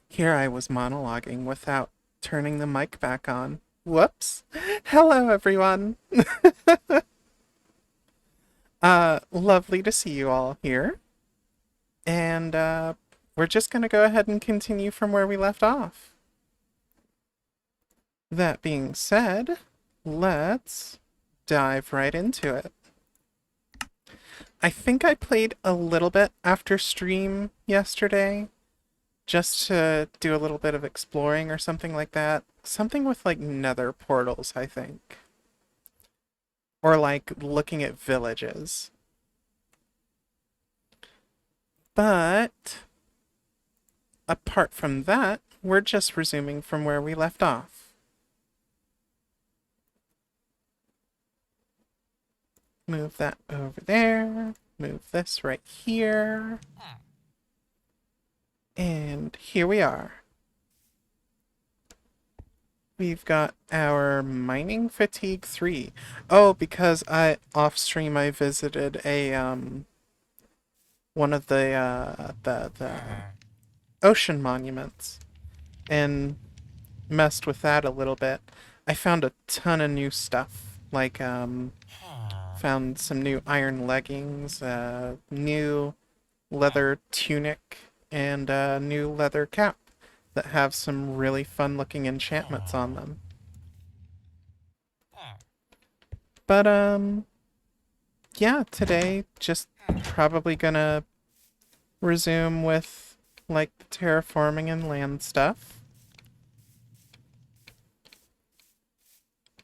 Here I was monologuing without turning the mic back on. Whoops. Hello, everyone. Lovely to see you all here. And, we're just gonna go ahead and continue from where we left off. That being said, let's dive right into it. I think I played a little bit after stream yesterday, just to do a little bit of exploring or something like that. Something with like nether portals, I think. Or like looking at villages. But apart from that, we're just resuming from where we left off. Move that over there. Move this right here. And here we are. We've got our mining fatigue 3. Oh, because off stream I visited a one of the ocean monuments and messed with that a little bit. I found a ton of new stuff. Like found some new iron leggings, new leather tunic, and a new leather cap that have some really fun looking enchantments on them. But yeah, today just probably gonna resume with like the terraforming and land stuff.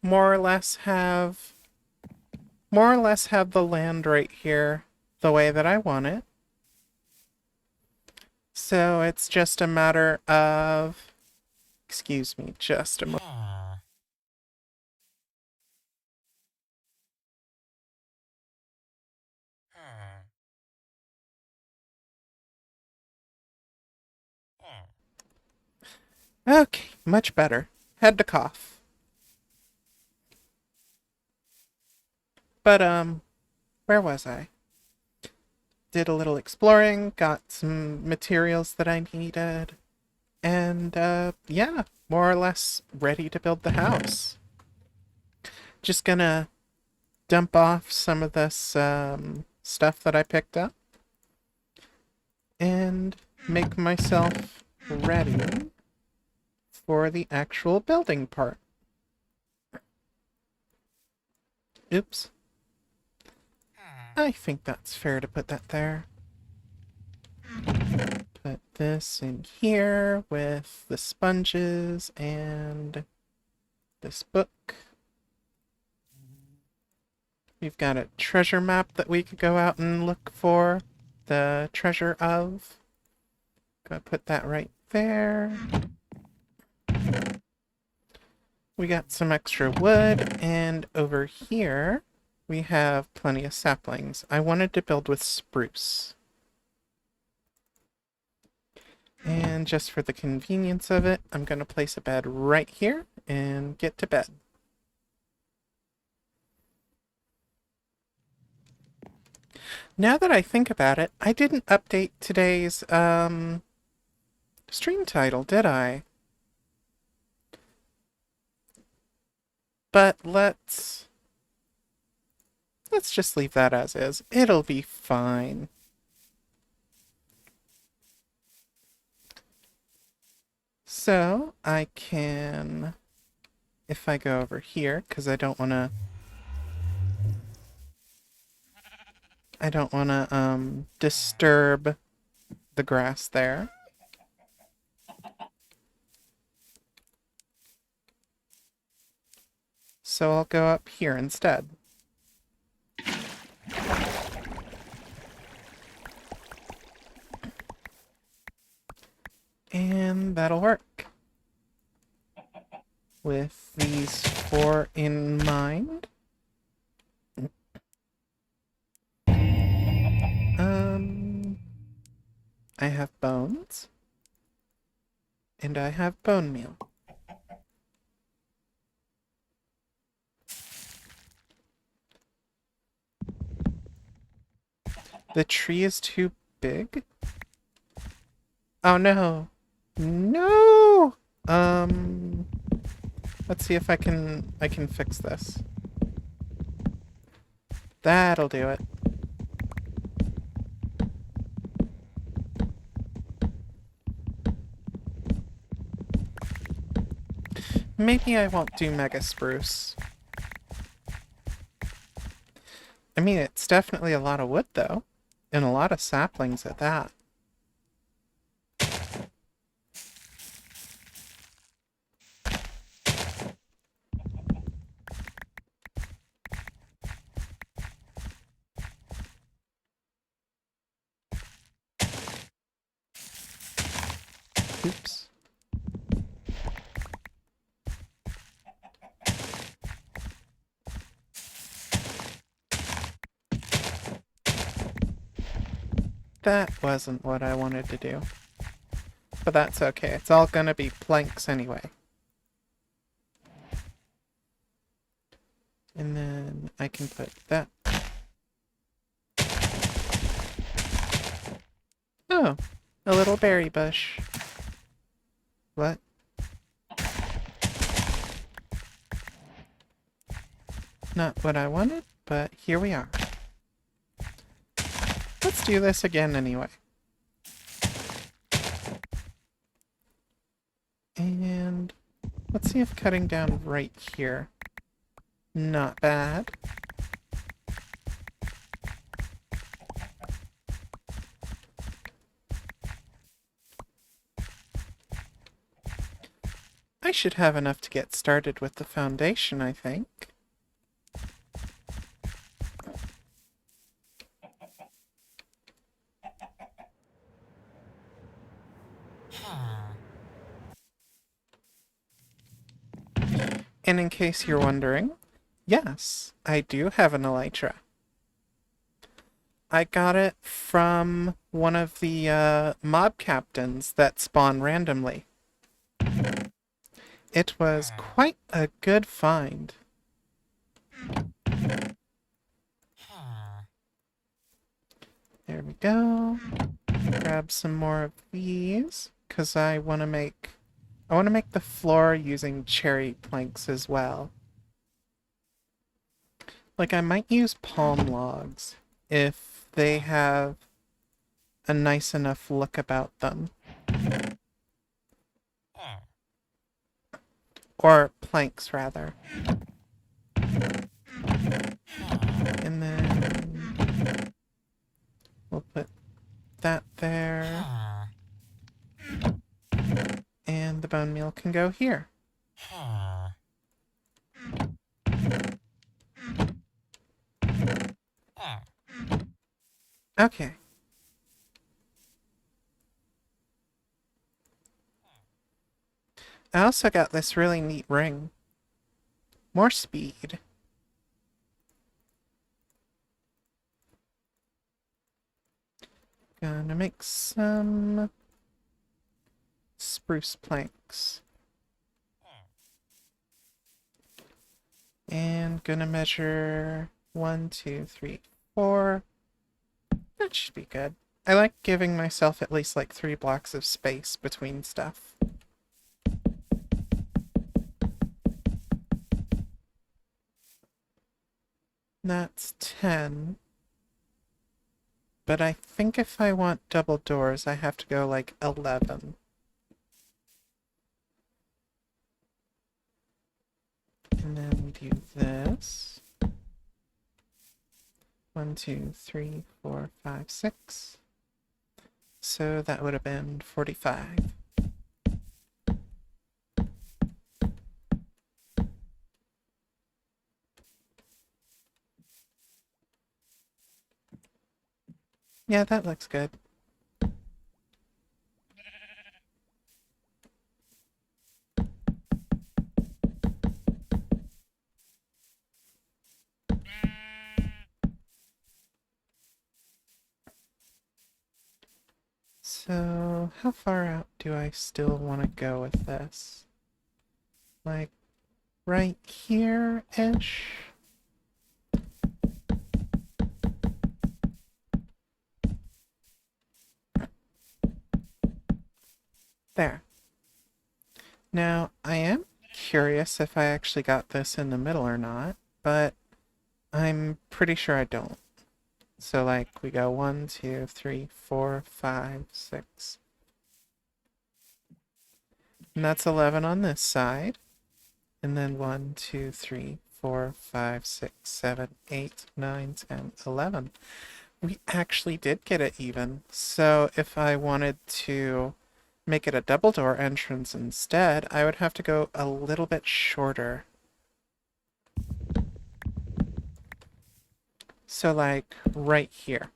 More or less have the land right here the way that I want it. So it's just a matter of, excuse me, just a moment. Okay, much better. Had to cough. But where was I? Did a little exploring, got some materials that I needed, and yeah, more or less ready to build the house. Just gonna dump off some of this stuff that I picked up and make myself ready for the actual building part. Oops. I think that's fair to put that there. Put this in here with the sponges and this book. We've got a treasure map that we could go out and look for the treasure of. Gonna put that right there. We got some extra wood, and over here we have plenty of saplings. I wanted to build with spruce. And just for the convenience of it, I'm gonna place a bed right here and get to bed. Now that I think about it, I didn't update today's stream title, did I? But let's just leave that as is. It'll be fine. So I can, if I go over here, because I don't want to disturb the grass there. So I'll go up here instead. And that'll work. With these 4 in mind. I have bones. And I have bone meal. The tree is too big? Oh no. No! Um, let's see if I can fix this. That'll do it. Maybe I won't do Mega Spruce. I mean, it's definitely a lot of wood, though. And a lot of saplings at that. Oops. That wasn't what I wanted to do. But that's okay. It's all gonna be planks anyway. And then I can put that. Oh, a little berry bush. What? Not what I wanted, but here we are. Let's do this again anyway. And let's see if cutting down right here. Not bad. I should have enough to get started with the foundation, I think. And in case you're wondering, yes, I do have an elytra. I got it from one of the mob captains that spawn randomly. It was quite a good find. There we go. Grab some more of these, because I want to make the floor using cherry planks as well. Like, I might use palm logs if they have a nice enough look about them. Or planks, rather. And then we'll put that there. And the bone meal can go here. Okay. I also got this really neat ring. More speed. Gonna make some spruce planks. And gonna measure 1, 2, 3, 4. That should be good. I like giving myself at least like 3 blocks of space between stuff. That's 10. But I think if I want double doors, I have to go like 11. And then we do this. 1, 2, 3, 4, 5, 6. So that would have been 45. Yeah, that looks good. So, how far out do I still want to go with this? Like, right here-ish? There. Now, I am curious if I actually got this in the middle or not, but I'm pretty sure I don't. So, like, we go 1, 2, 3, 4, 5, 6. And that's 11 on this side. And then 1, 2, 3, 4, 5, 6, 7, 8, 9, 10, 11. We actually did get it even. So if I wanted to make it a double door entrance instead, I would have to go a little bit shorter. So like right here.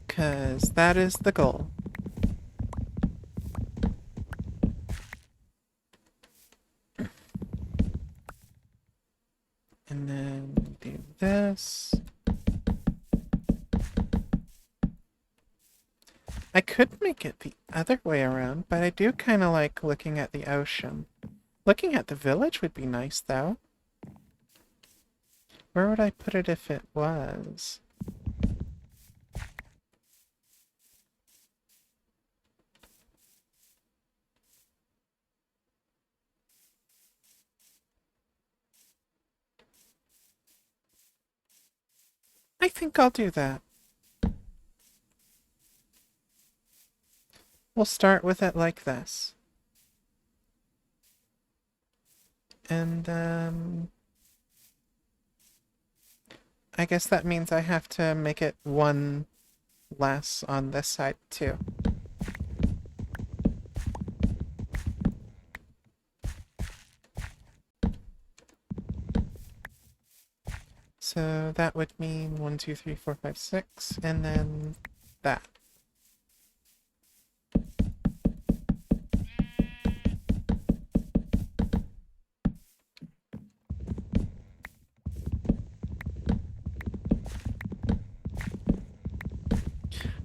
Because that is the goal. And then do this. I could make it the other way around, but I do kind of like looking at the ocean. Looking at the village would be nice, though. Where would I put it if it was? I think I'll do that. We'll start with it like this. And I guess that means I have to make it one less on this side too. So that would mean 1, 2, 3, 4, 5, 6, and then that.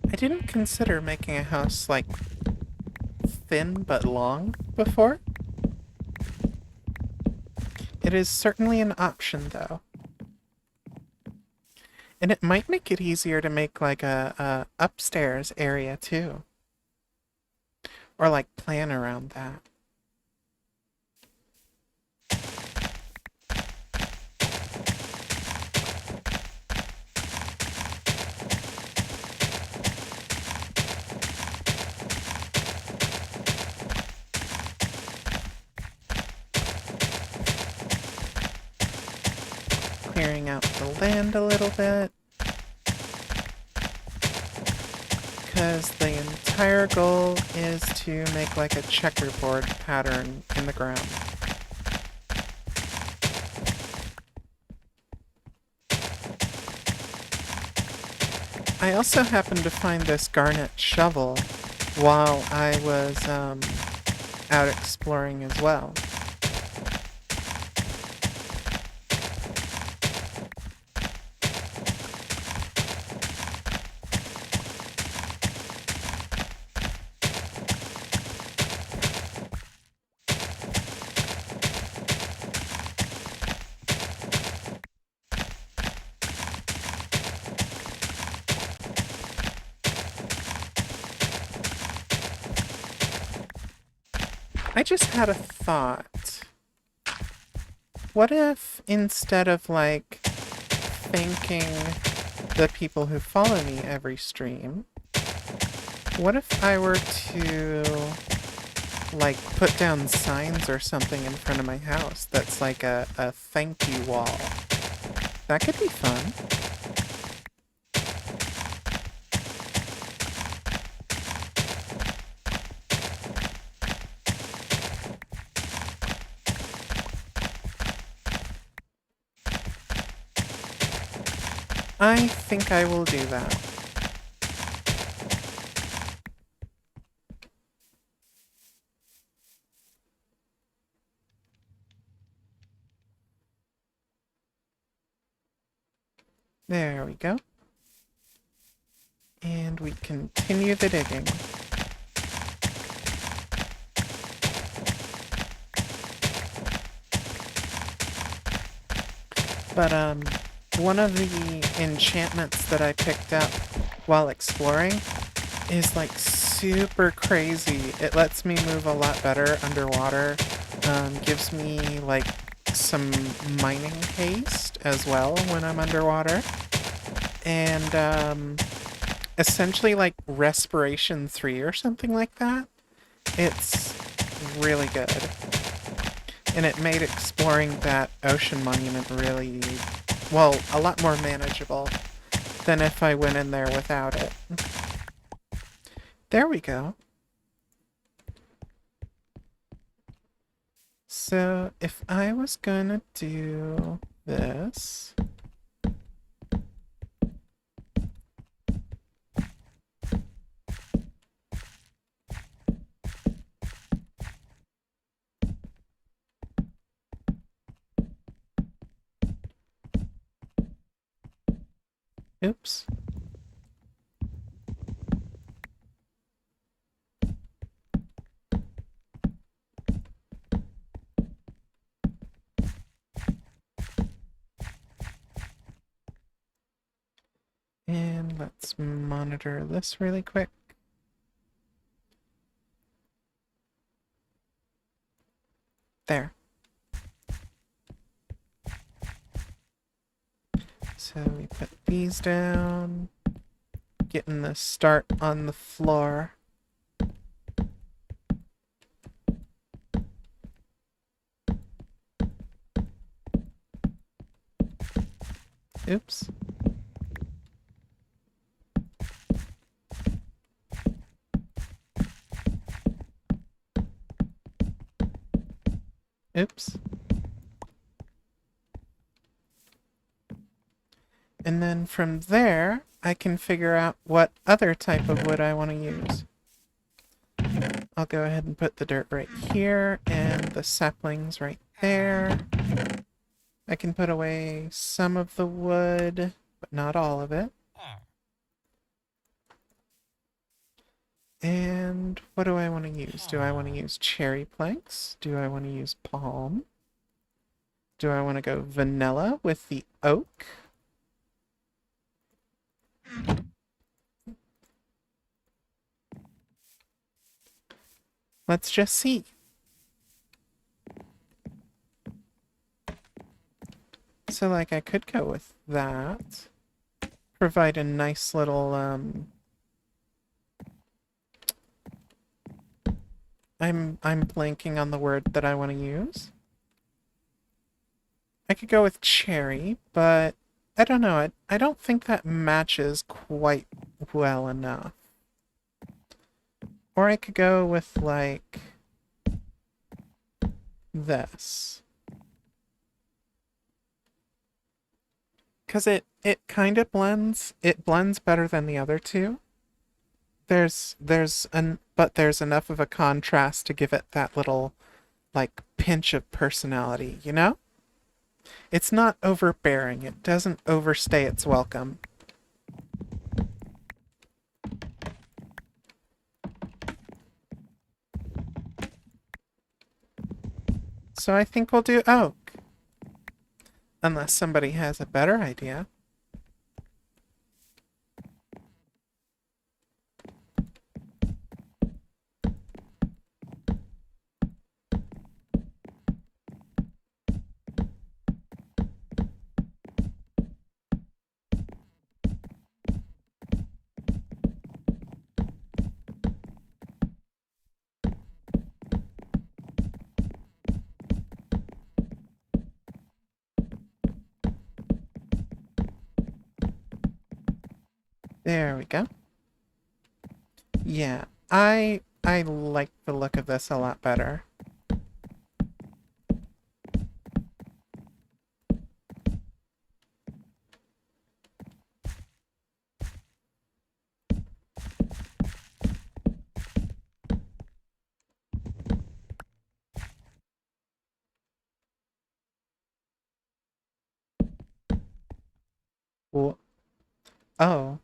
I didn't consider making a house like thin but long before. It is certainly an option though. And it might make it easier to make like a upstairs area too. Or like plan around that. Clearing out the land a little bit. Because the entire goal is to make like a checkerboard pattern in the ground. I also happened to find this garnet shovel while I was out exploring as well. I just had a thought. What if instead of like thanking the people who follow me every stream, what if I were to like put down signs or something in front of my house that's like a thank you wall? That could be fun. I think I will do that. There we go. And we continue the digging. But one of the enchantments that I picked up while exploring is like super crazy. It lets me move a lot better underwater. Gives me like some mining haste as well when I'm underwater. And essentially like Respiration 3 or something like that. It's really good. And it made exploring that ocean monument really, well, a lot more manageable than if I went in there without it. There we go. So if I was gonna do this, oops. And let's monitor this really quick. There. So we put these down, getting the start on the floor. Oops. Oops. And then from there, I can figure out what other type of wood I want to use. I'll go ahead and put the dirt right here and the saplings right there. I can put away some of the wood, but not all of it. And what do I want to use? Do I want to use cherry planks? Do I want to use palm? Do I want to go vanilla with the oak? Let's just see. So, like, I could go with that. Provide a nice little, I'm blanking on the word that I want to use. I could go with cherry, but I don't know. I don't think that matches quite well enough. Or I could go with, like, this. Because it kind of blends. It blends better than the other two. But there's enough of a contrast to give it that little, like, pinch of personality, you know? It's not overbearing. It doesn't overstay its welcome. So I think we'll do oak. Unless somebody has a better idea. There we go. Yeah, I like the look of this a lot better. Well, oh,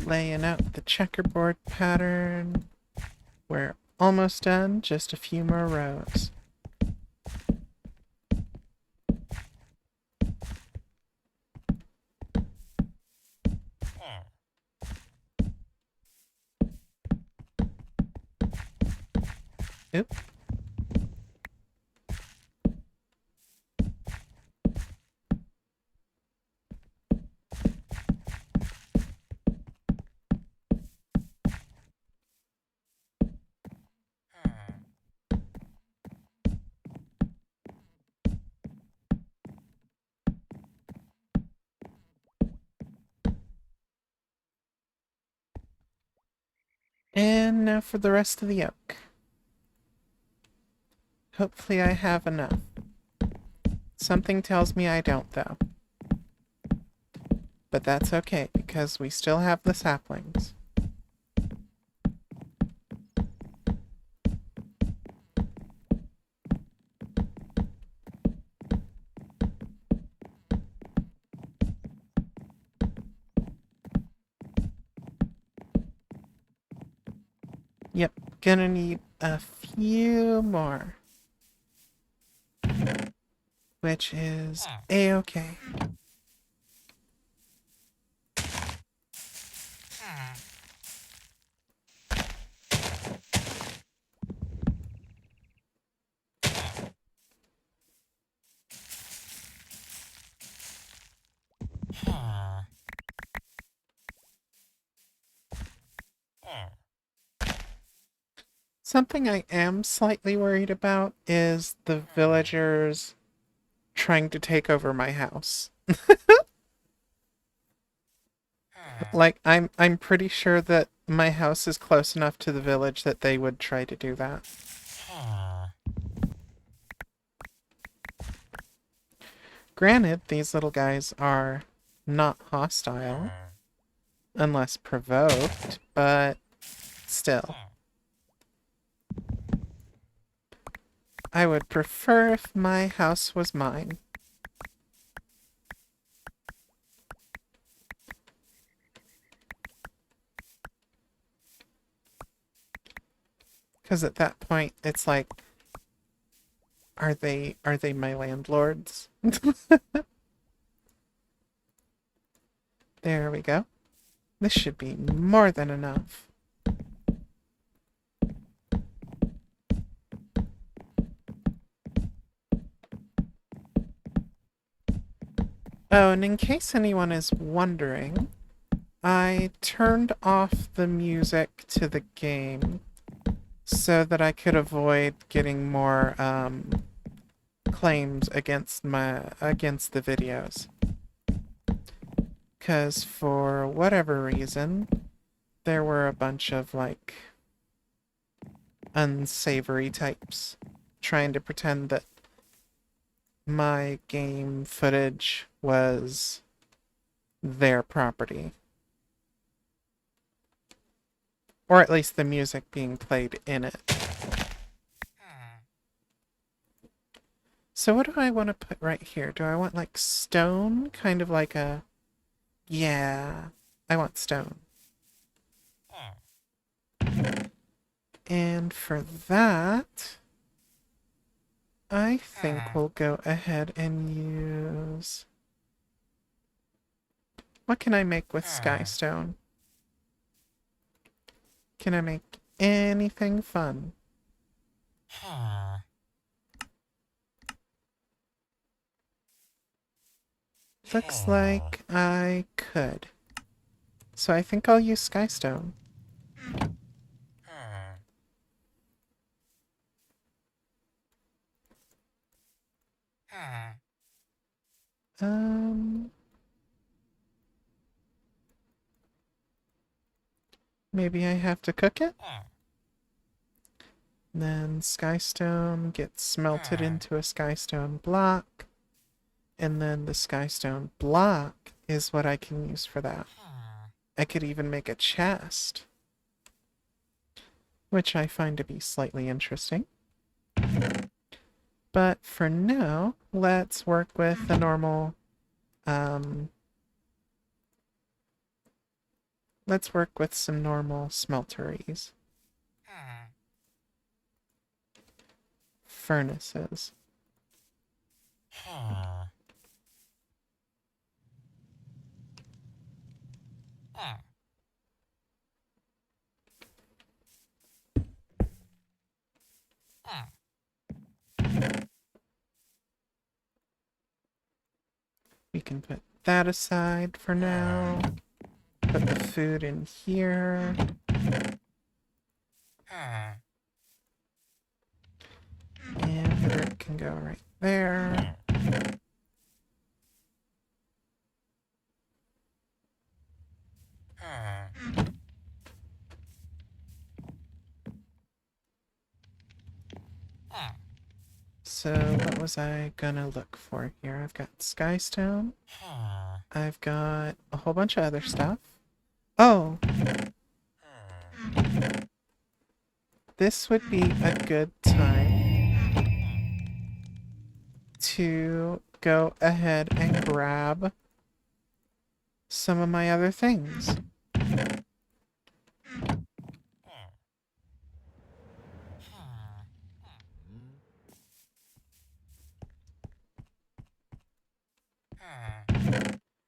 laying out the checkerboard pattern. We're almost done, just a few more rows. Oop. And now for the rest of the oak. Hopefully I have enough. Something tells me I don't, though. But that's okay, because we still have the saplings. Yep, gonna need a few more. Which is a-okay. Something I am slightly worried about is the villagers trying to take over my house. Like, I'm pretty sure that my house is close enough to the village that they would try to do that. Granted, these little guys are not hostile, unless provoked, but still. I would prefer if my house was mine. Because at that point, it's like, are they my landlords? There we go. This should be more than enough. Oh, and in case anyone is wondering, I turned off the music to the game so that I could avoid getting more claims against the videos. Because for whatever reason, there were a bunch of like unsavory types trying to pretend that my game footage was their property. Or at least the music being played in it. So what do I want to put right here? Do I want like stone? Kind of like a... Yeah, I want stone. And for that, I think we'll go ahead and use... What can I make with skystone? Can I make anything fun? Looks like I could. So I think I'll use skystone. Maybe I have to cook it? Then skystone gets smelted into a skystone block. And then the skystone block is what I can use for that. I could even make a chest, which I find to be slightly interesting. But for now, let's work with the normal Let's work with some normal smelteries. Furnaces. We can put that aside for now. Put the food in here. And the dirt can go right there. So what was I gonna look for here? I've got Skystone. I've got a whole bunch of other stuff. Oh! This would be a good time to go ahead and grab some of my other things.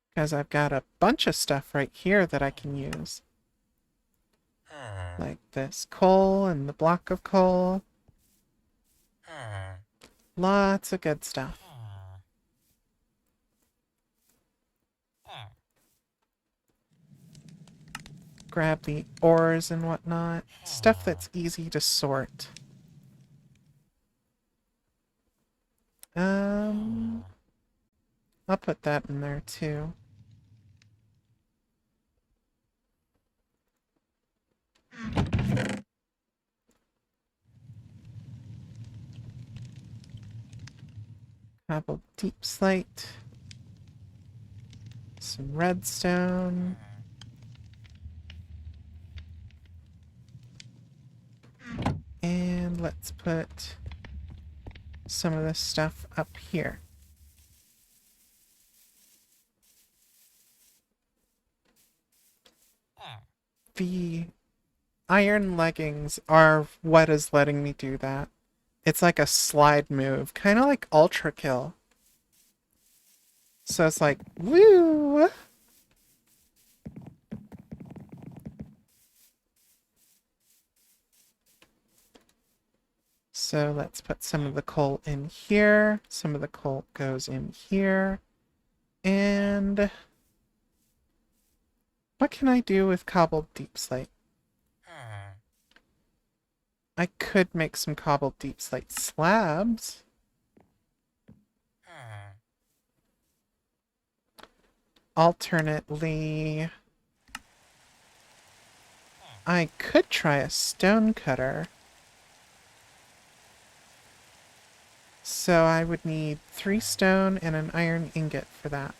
Because I've got a bunch of stuff right here that I can use. Like this coal and the block of coal. Lots of good stuff. Grab the ores and whatnot. Stuff that's easy to sort. I'll put that in there too. Cobbled deep slate. Some redstone. And let's put some of this stuff up here. The iron leggings are what is letting me do that. It's like a slide move, kind of like Ultra Kill. So it's like, woo! So let's put some of the coal in here. Some of the coal goes in here. And what can I do with cobbled deep slate? I could make some cobbled deep slate slabs. Alternately, I could try a stone cutter. So I would need 3 stone and an iron ingot for that.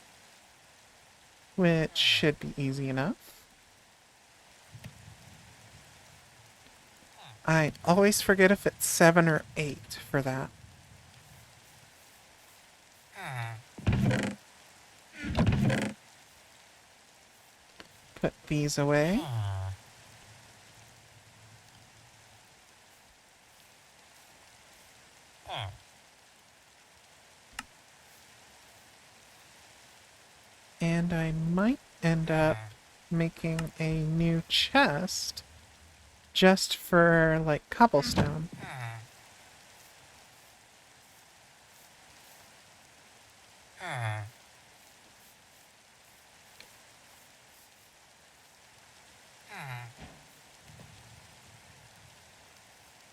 Which should be easy enough. I always forget if it's 7 or 8 for that. Put these away. And I might end up making a new chest just for, like, cobblestone.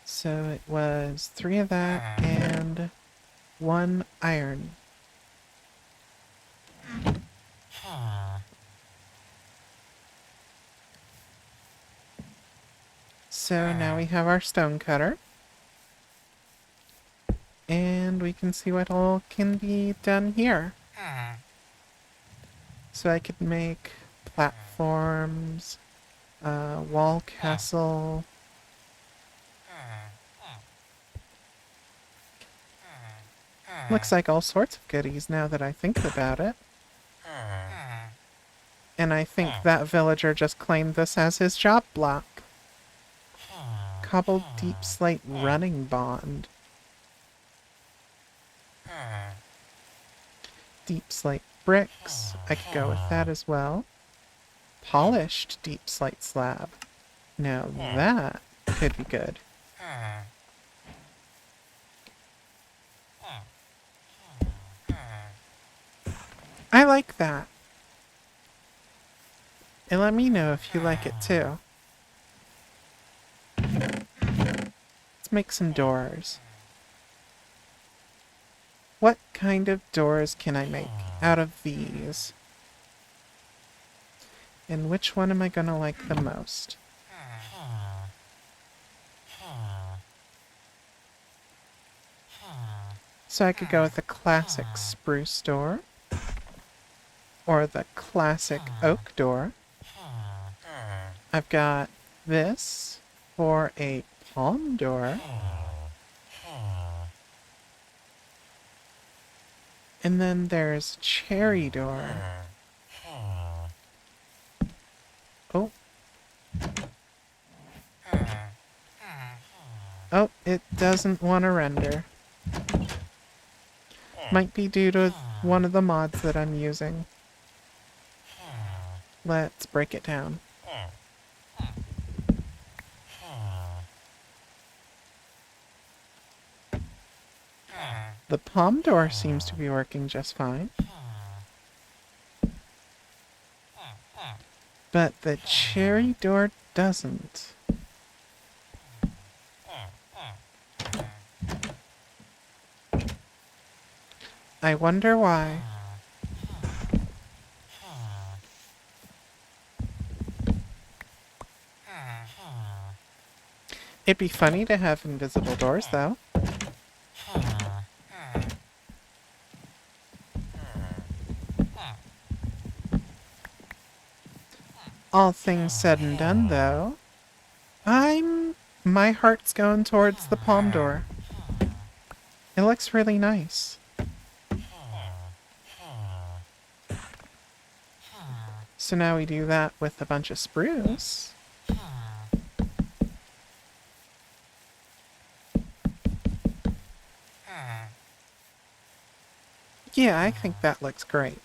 So it was 3 of that and 1 iron. So now we have our stone cutter. And we can see what all can be done here. So I could make platforms, wall castle. Looks like all sorts of goodies now that I think about it. And I think that villager just claimed this as his job block. Cobbled deep slate running bond. Deep slate bricks. I could go with that as well. Polished deep slate slab. Now that could be good. I like that. And let me know if you like it too. Let's make some doors. What kind of doors can I make out of these? And which one am I gonna like the most? So I could go with the classic spruce door, or the classic oak door. I've got this for a palm door. And then there's cherry door. Oh. Oh, it doesn't want to render. Might be due to one of the mods that I'm using. Let's break it down. The palm door seems to be working just fine. But the cherry door doesn't. I wonder why. It'd be funny to have invisible doors, though. All things said and done, though, my heart's going towards the palm door. It looks really nice. So now we do that with a bunch of spruce. Yeah, I think that looks great.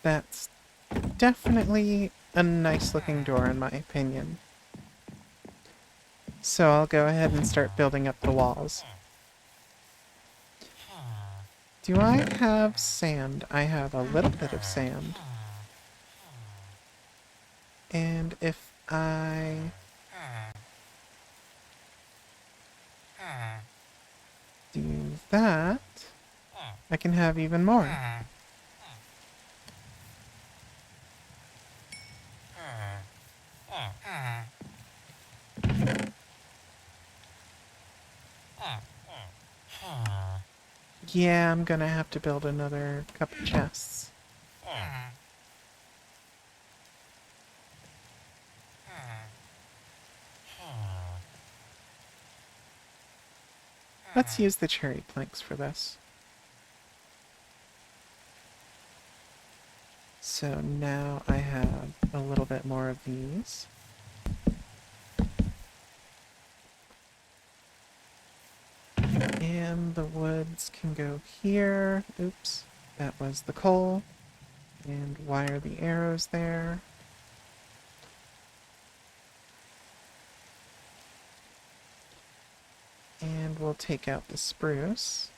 That's definitely a nice looking door in my opinion. So I'll go ahead and start building up the walls. Do I have sand? I have a little bit of sand. And if I do that, I can have even more. Yeah, I'm gonna have to build another couple chests. Let's use the cherry planks for this. So now I have a little bit more of these. And the woods can go here. Oops, that was the coal. And wire the arrows there. And we'll take out the spruce.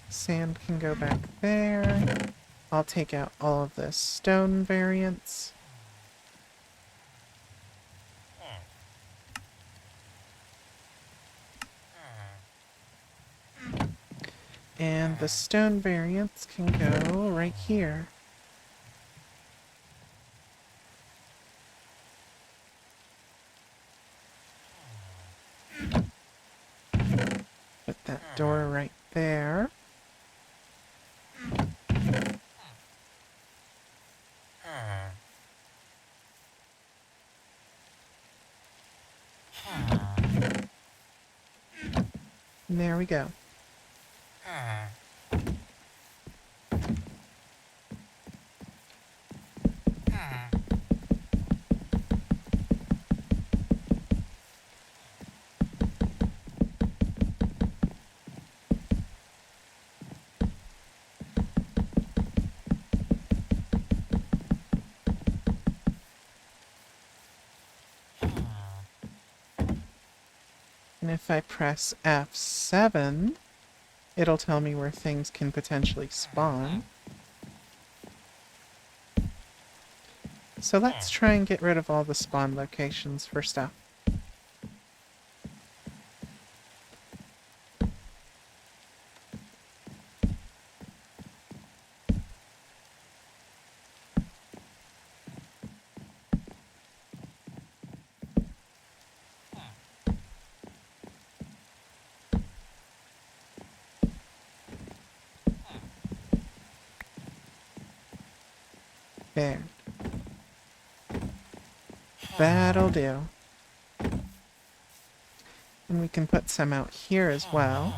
Sand can go back there. I'll take out all of the stone variants. And the stone variants can go right here. Put that door right there. There we go. And if I press F7, it'll tell me where things can potentially spawn. So let's try and get rid of all the spawn locations for stuff. There. That'll do. And we can put some out here as well.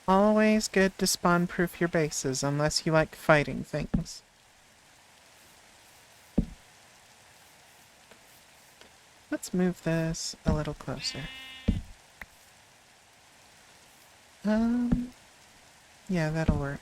Always good to spawn-proof your bases, unless you like fighting things. Let's move this a little closer. Yeah, that'll work.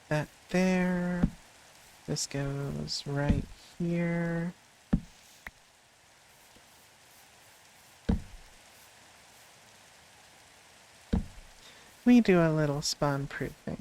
That there. This goes right here. We do a little spawn proofing.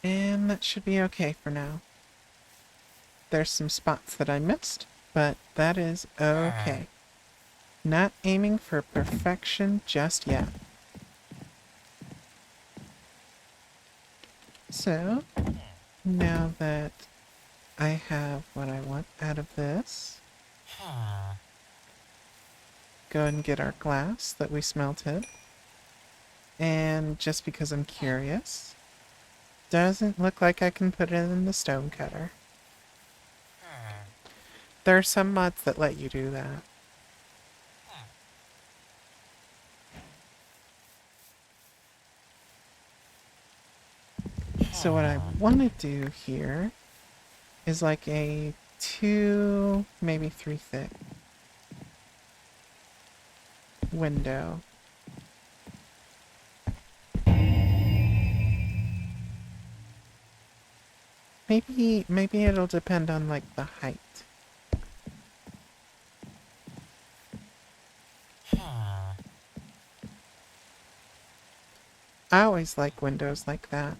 And that should be okay for now. There's some spots that I missed, but that is okay. Not aiming for perfection just yet. So, now that I have what I want out of this, go ahead and get our glass that we smelted. And just because I'm curious, doesn't look like I can put it in the stone cutter. There are some mods that let you do that. So what I want to do here is like a 2, maybe 3 thick window. Maybe it'll depend on like the height. I always like windows like that.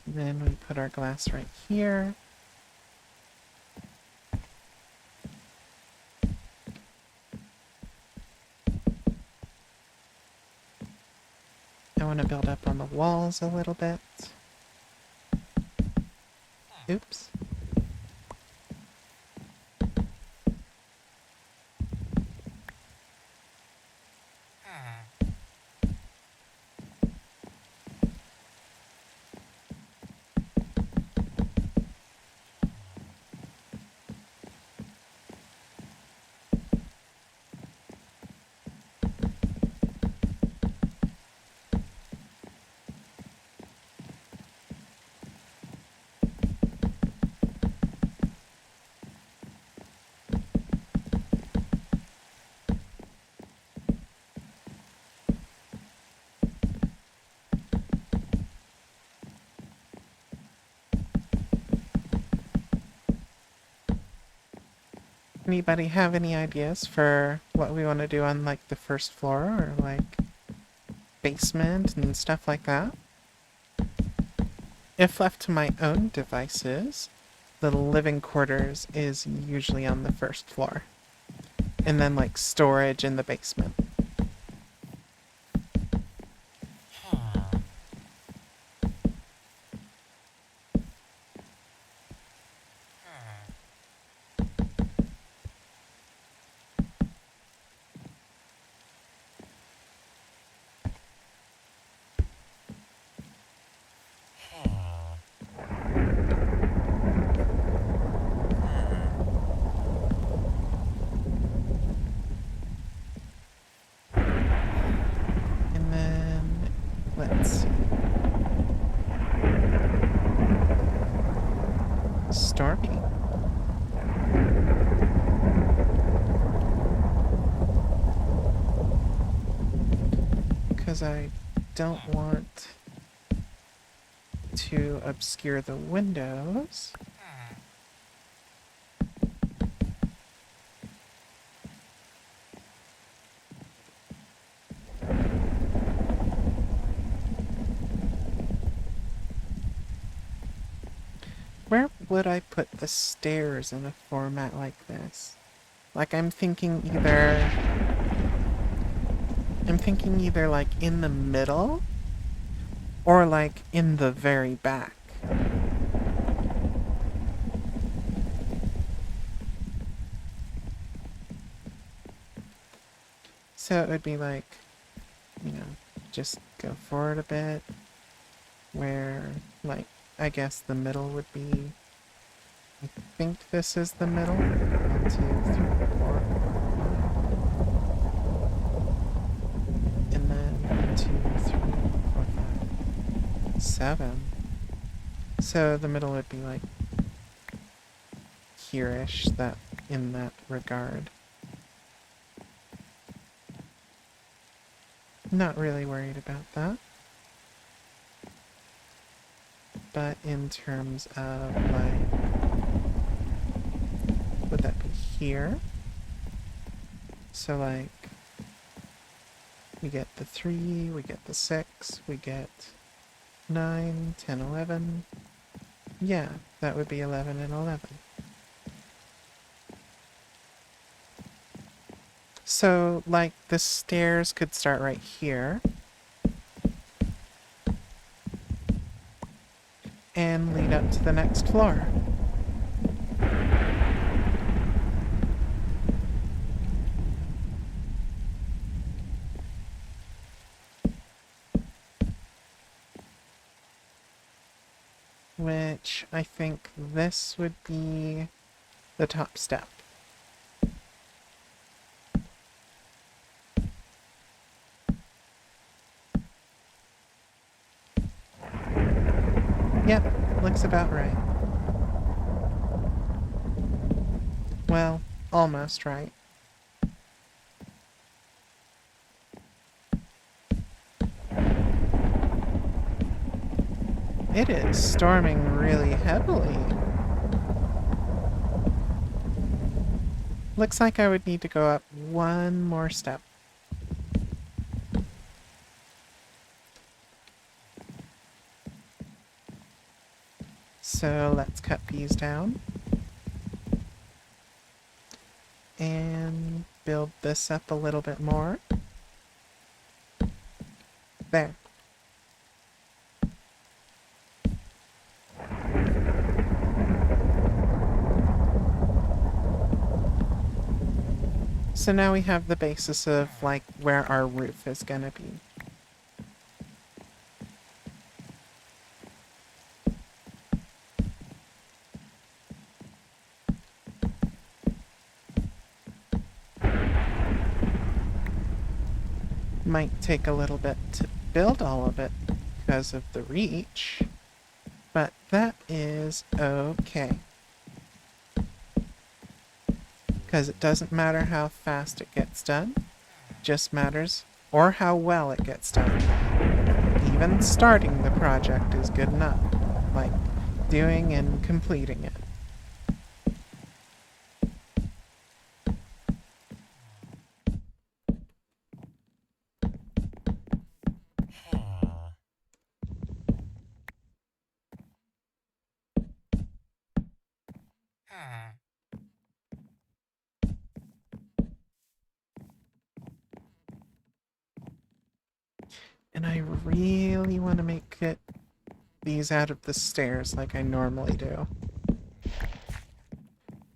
Then we put our glass right here. I want to build up on the walls a little bit. Oops. Anybody have any ideas for what we want to do on like the first floor or like basement and stuff like that? If left to my own devices, the living quarters is usually on the first floor. And then like storage in the basement. And then let's see. Stormy. Because I don't want to obscure the windows. Where would I put the stairs in a format like this? Like I'm thinking either like in the middle or like in the very back. So it would be like, just go forward a bit where like I guess the middle would be, I think this is the middle. 1, 2, 3, 4. And then 1, 2, 3, 4, 5, 7. So the middle would be like here-ish, that in that regard. Not really worried about that. But in terms of like, would that be here? So like, we get the 3, we get the 6, we get 9, 10, 11. Yeah, that would be 11 and 11. So, like, the stairs could start right here. And lead up to the next floor. which I think this would be the top step. Yep, looks about right. Well, almost right. It is storming really heavily. Looks like I would need to go up one more step. So let's cut these down. And build this up a little bit more. There. So now we have the basis of, like, where our roof is gonna be. Might take a little bit to build all of it because of the reach, but that is okay. Because it doesn't matter how fast it gets done, it just matters or how well it gets done. Even starting the project is good enough, like doing and completing it. And I really want to make it these out of the stairs like I normally do.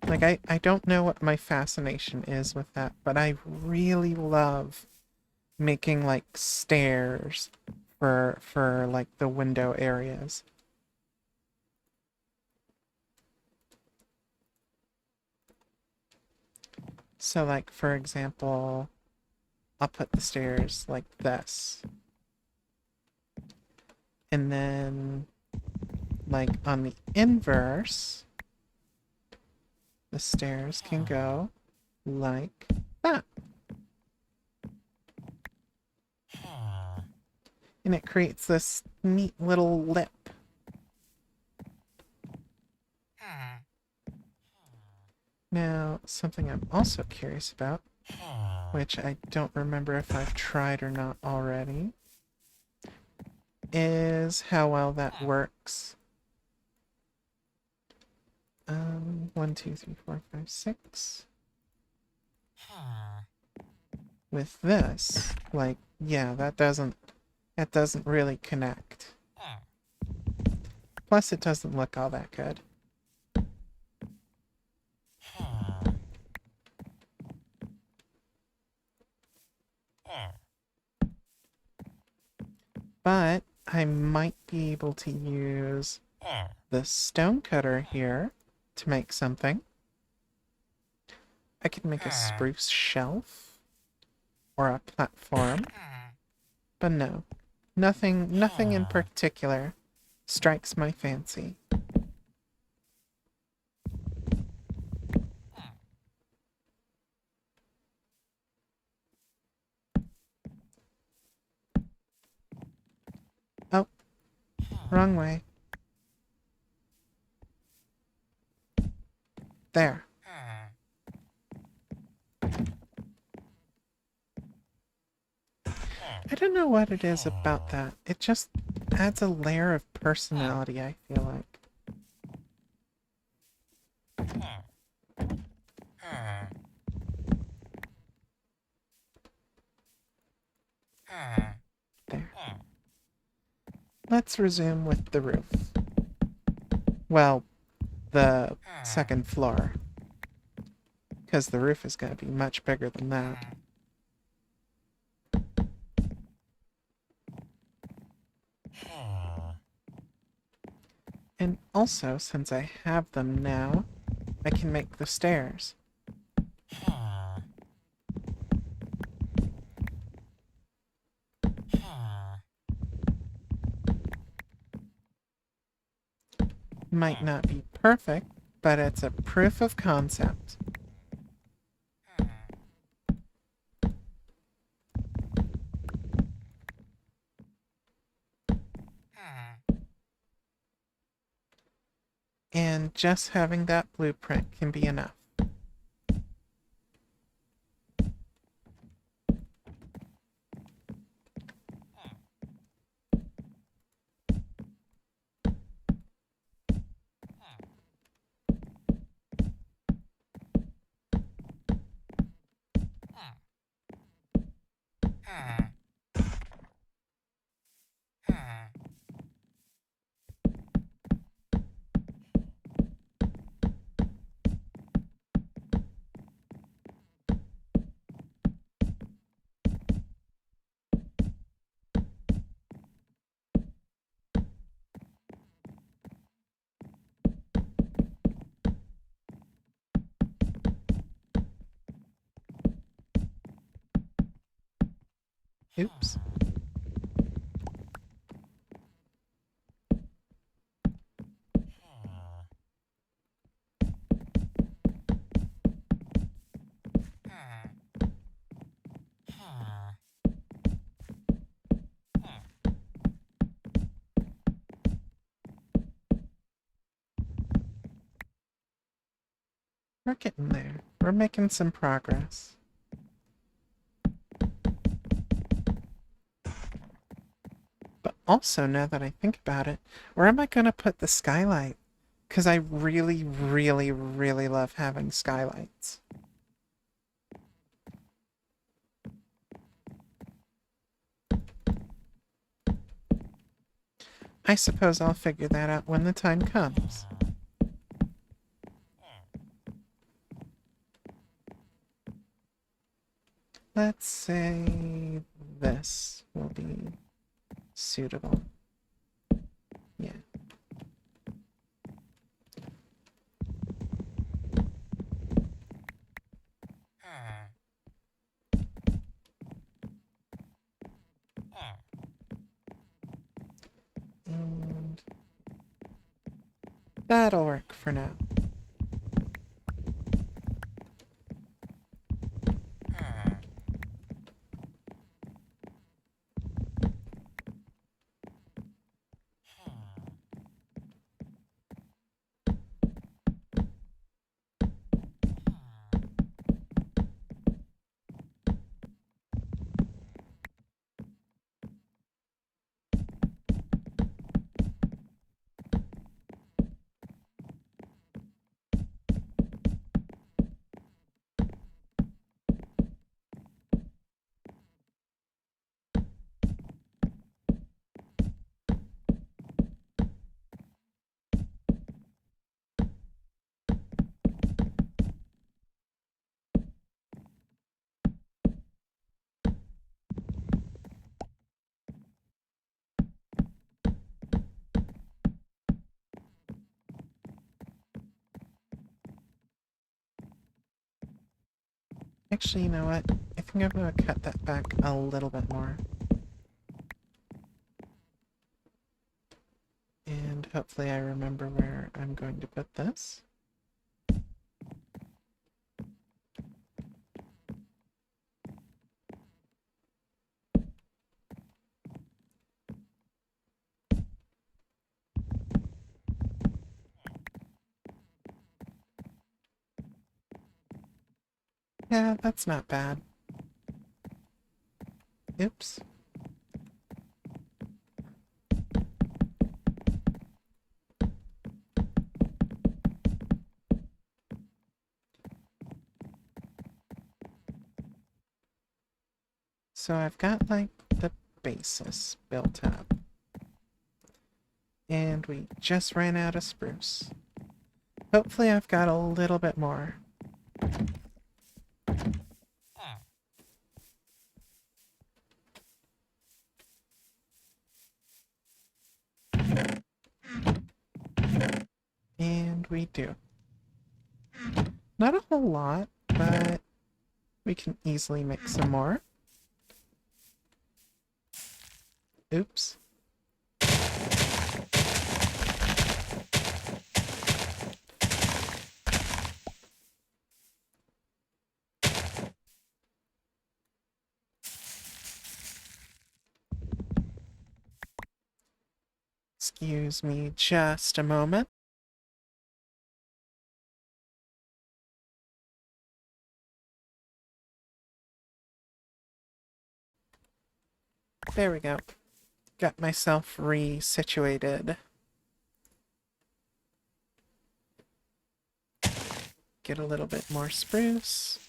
Like, I don't know what my fascination is with that, but I really love making, like, stairs for like, the window areas. So, like, for example, I'll put the stairs like this. And then, like, on the inverse, the stairs can go like that. And it creates this neat little lip. Now, something I'm also curious about, which I don't remember if I've tried or not already, is how well that works. 1, 2, 3, 4, 5, 6. With this, like, yeah, that doesn't really connect. Plus, it doesn't look all that good. But I might be able to use the stone cutter here to make something. I could make a spruce shelf or a platform. But no, nothing in particular strikes my fancy. Oh, wrong way. There. I don't know what it is about that. It just adds a layer of personality, I feel like. There. Let's resume with the roof. Well, the second floor. Because the roof is going to be much bigger than that. And also, since I have them now, I can make the stairs. Might not be perfect, but it's a proof of concept. And just having that blueprint can be enough. Oops. We're getting there. We're making some progress. But also, now that I think about it, where am I going to put the skylight? Because I really, really, really love having skylights. I suppose I'll figure that out when the time comes. Let's say this will be suitable. Yeah. And that'll work for now. Actually, you know what? I think I'm going to cut that back a little bit more. And hopefully I remember where I'm going to put this. Yeah, that's not bad. Oops. So I've got like the basis built up. And we just ran out of spruce. Hopefully I've got a little bit more. And we do. Not a whole lot, but we can easily make some more. Oops. Excuse me just a moment. There we go. Got myself resituated. Get a little bit more spruce.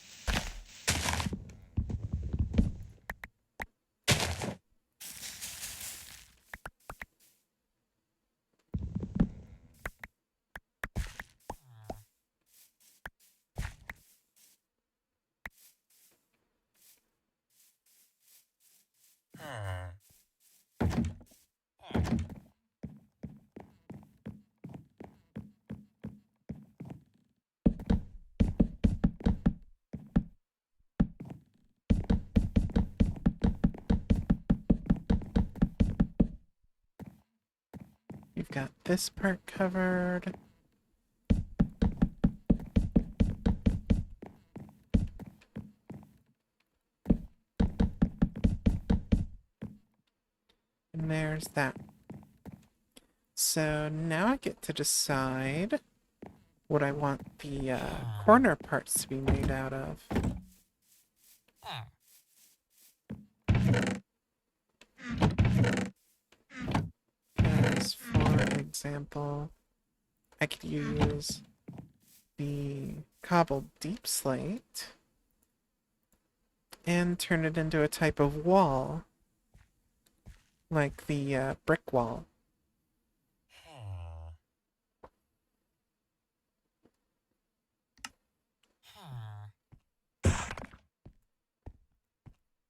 We've got this part covered. And there's that. So now I get to decide what I want the corner parts to be made out of. As for example, I could use the cobbled deep slate and turn it into a type of wall, like the brick wall.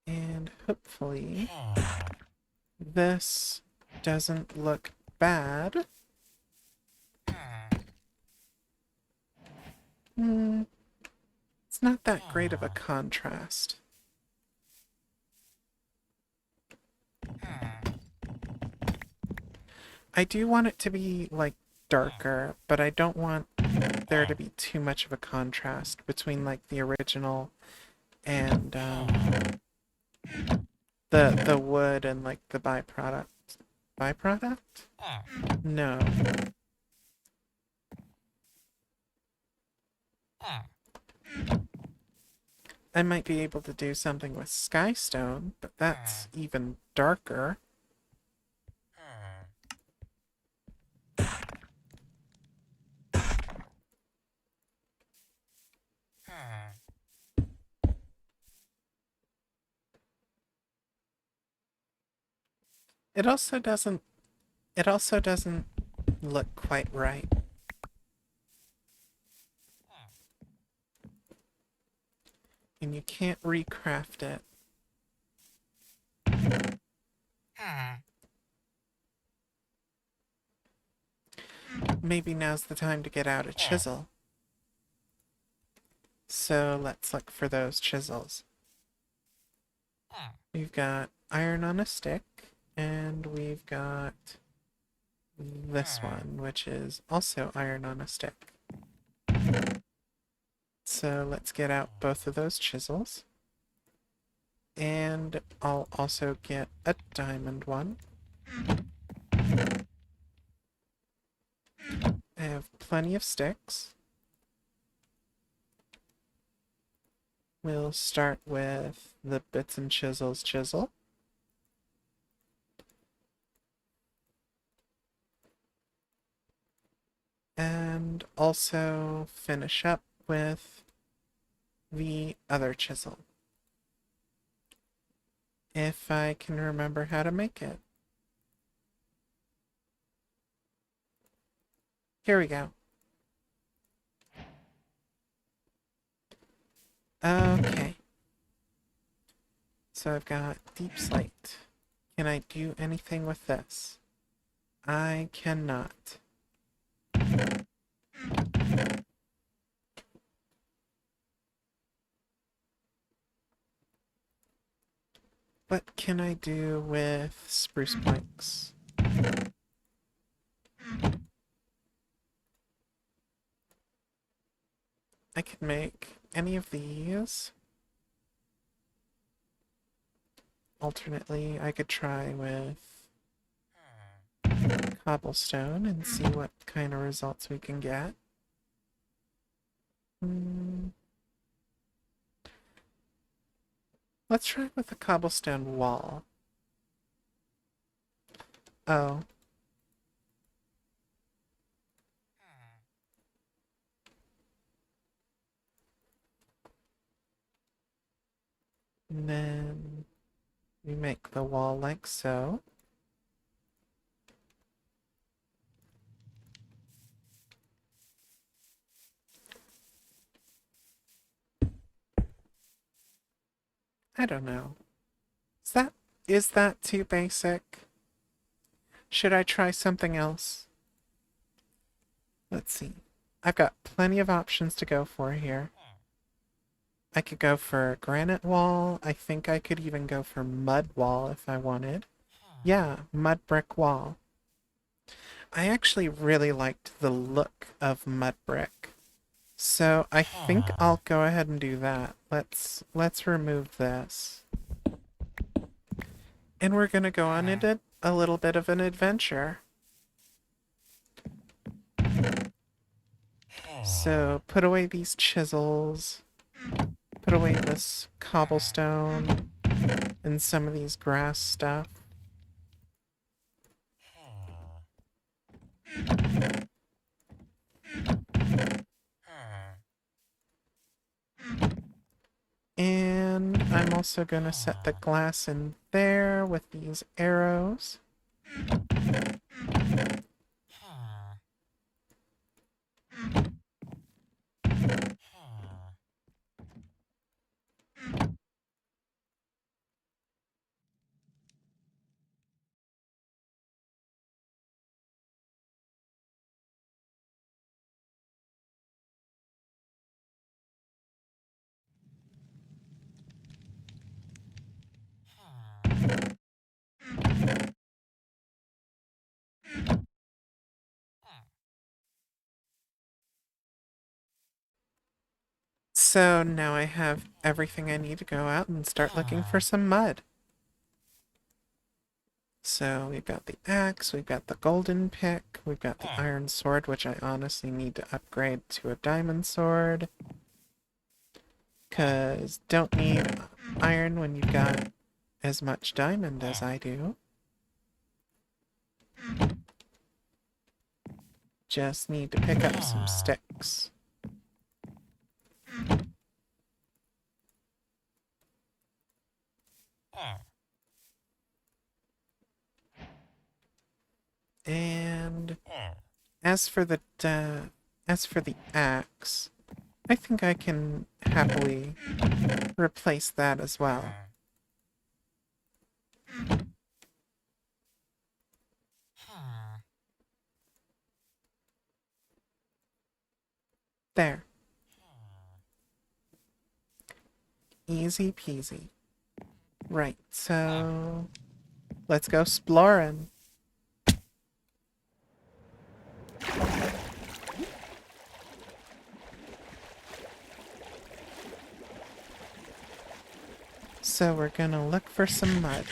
And hopefully this doesn't look bad. It's not that great of a contrast. I do want it to be, like, darker, but I don't want there to be too much of a contrast between, like, the original and the wood and, like, the byproduct. Byproduct? No. I might be able to do something with skystone, but that's even darker. It also doesn't look quite right. And you can't recraft it. Maybe now's the time to get out a chisel. So let's look for those chisels. We've got iron on a stick, and we've got this one, which is also iron on a stick. So let's get out both of those chisels. And I'll also get a diamond one. I have plenty of sticks. We'll start with the bits and chisels chisel. And also finish up with the other chisel. If I can remember how to make it. Here we go. Okay. So I've got deep slate. Can I do anything with this? I cannot. What can I do with spruce planks? I could make any of these. Alternately, I could try with cobblestone and see what kind of results we can get. Let's try with a cobblestone wall. Oh. And then we make the wall like so. I don't know. Is that too basic? Should I try something else? Let's see. I've got plenty of options to go for here. I could go for granite wall. I think I could even go for mud wall if I wanted. Yeah, mud brick wall. I actually really liked the look of mud brick. So I think I'll go ahead and do that. Let's remove this. And we're gonna go on a little bit of an adventure. So put away these chisels. Put away this cobblestone and some of these grass stuff. And I'm also going to set the glass in there with these arrows. So now I have everything I need to go out and start looking for some mud. So we've got the axe, we've got the golden pick, we've got the iron sword, which I honestly need to upgrade to a diamond sword. 'Cause don't need iron when you've got as much diamond as I do. Just need to pick up some sticks. And as for the axe, I think I can happily replace that as well. There. Easy peasy. Right, so let's go exploring. So we're gonna look for some mud.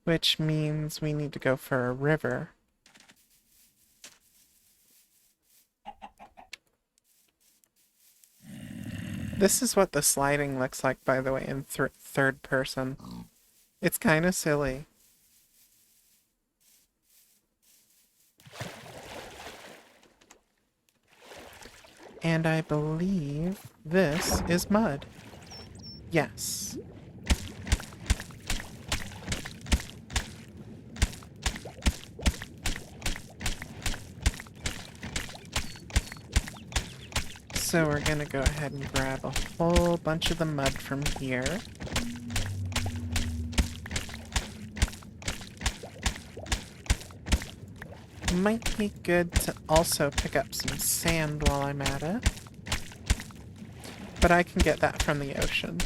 Which means we need to go for a river. This is what the sliding looks like, by the way, in third person. It's kind of silly. And I believe this is mud. Yes. So we're gonna go ahead and grab a whole bunch of the mud from here. Might be good to also pick up some sand while I'm at it. but I can get that from the ocean.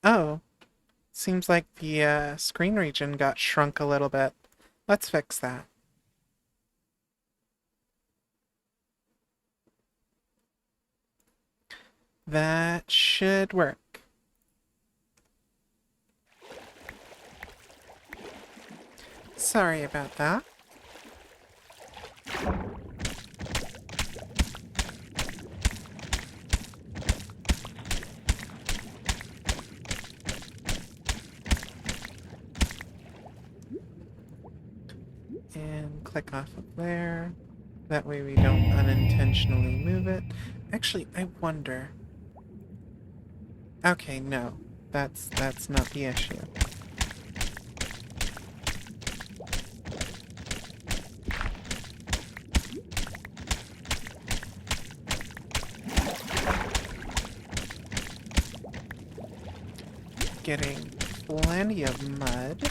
Oh, seems like the screen region got shrunk a little bit. Let's fix that. That should work. Sorry about that. And click off of there. That way we don't unintentionally move it. Actually, I wonder. Okay, no. That's not the issue. Getting plenty of mud.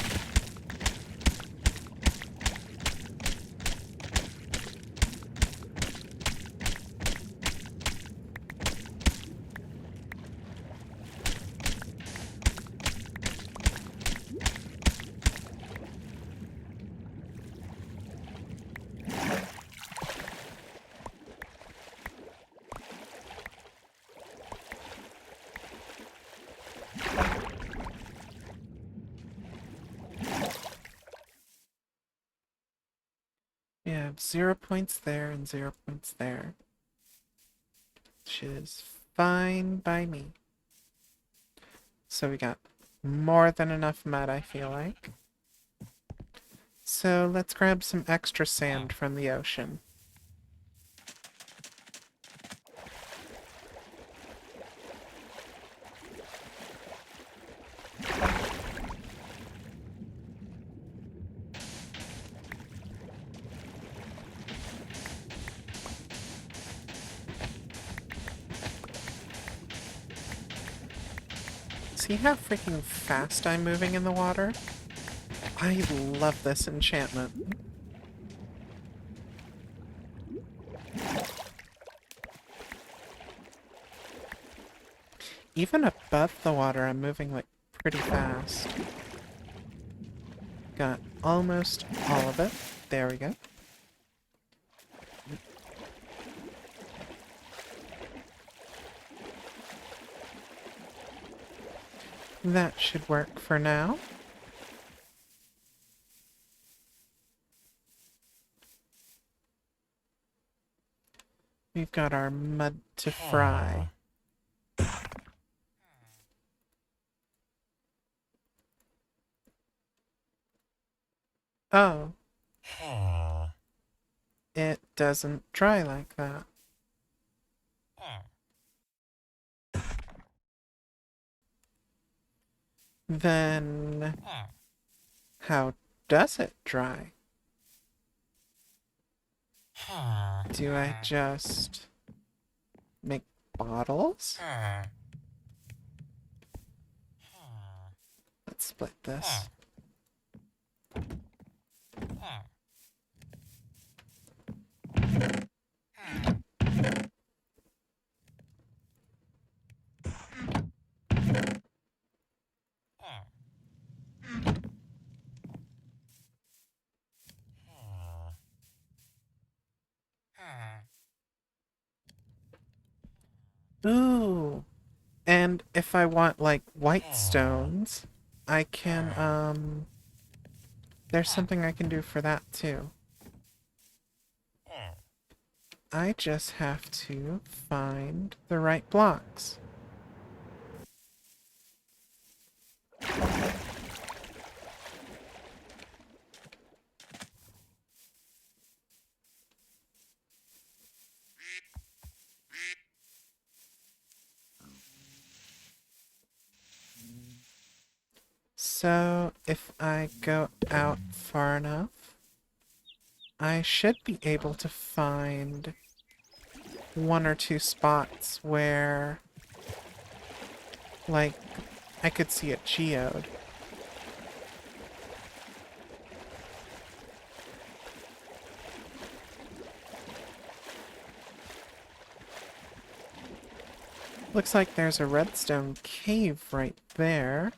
We have 0 points there and 0 points there. Which is fine by me. So we got more than enough mud, I feel like. So let's grab some extra sand from the ocean. See how freaking fast I'm moving in the water? I love this enchantment. Even above the water, I'm moving like pretty fast. Got almost all of it. There we go. That should work for now. We've got our mud to fry. Oh. It doesn't dry like that. Then how does it dry? Do I just make bottles? Let's split this. Ooh. And if I want, like, white stones, I can, there's something I can do for that, too. I just have to find the right blocks. So, if I go out far enough, I should be able to find 1 or 2 spots where, like, I could see a geode. Looks like there's a redstone cave right there.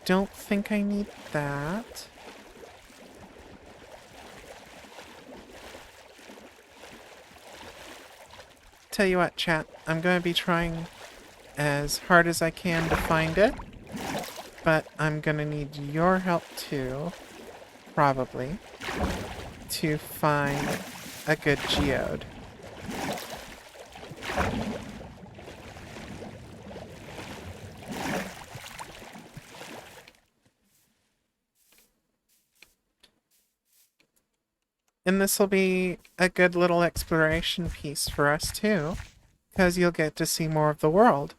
Don't think I need that. Tell you what, chat, I'm going to be trying as hard as I can to find it, but I'm going to need your help too, probably, to find a good geode. And this will be a good little exploration piece for us too, because you'll get to see more of the world.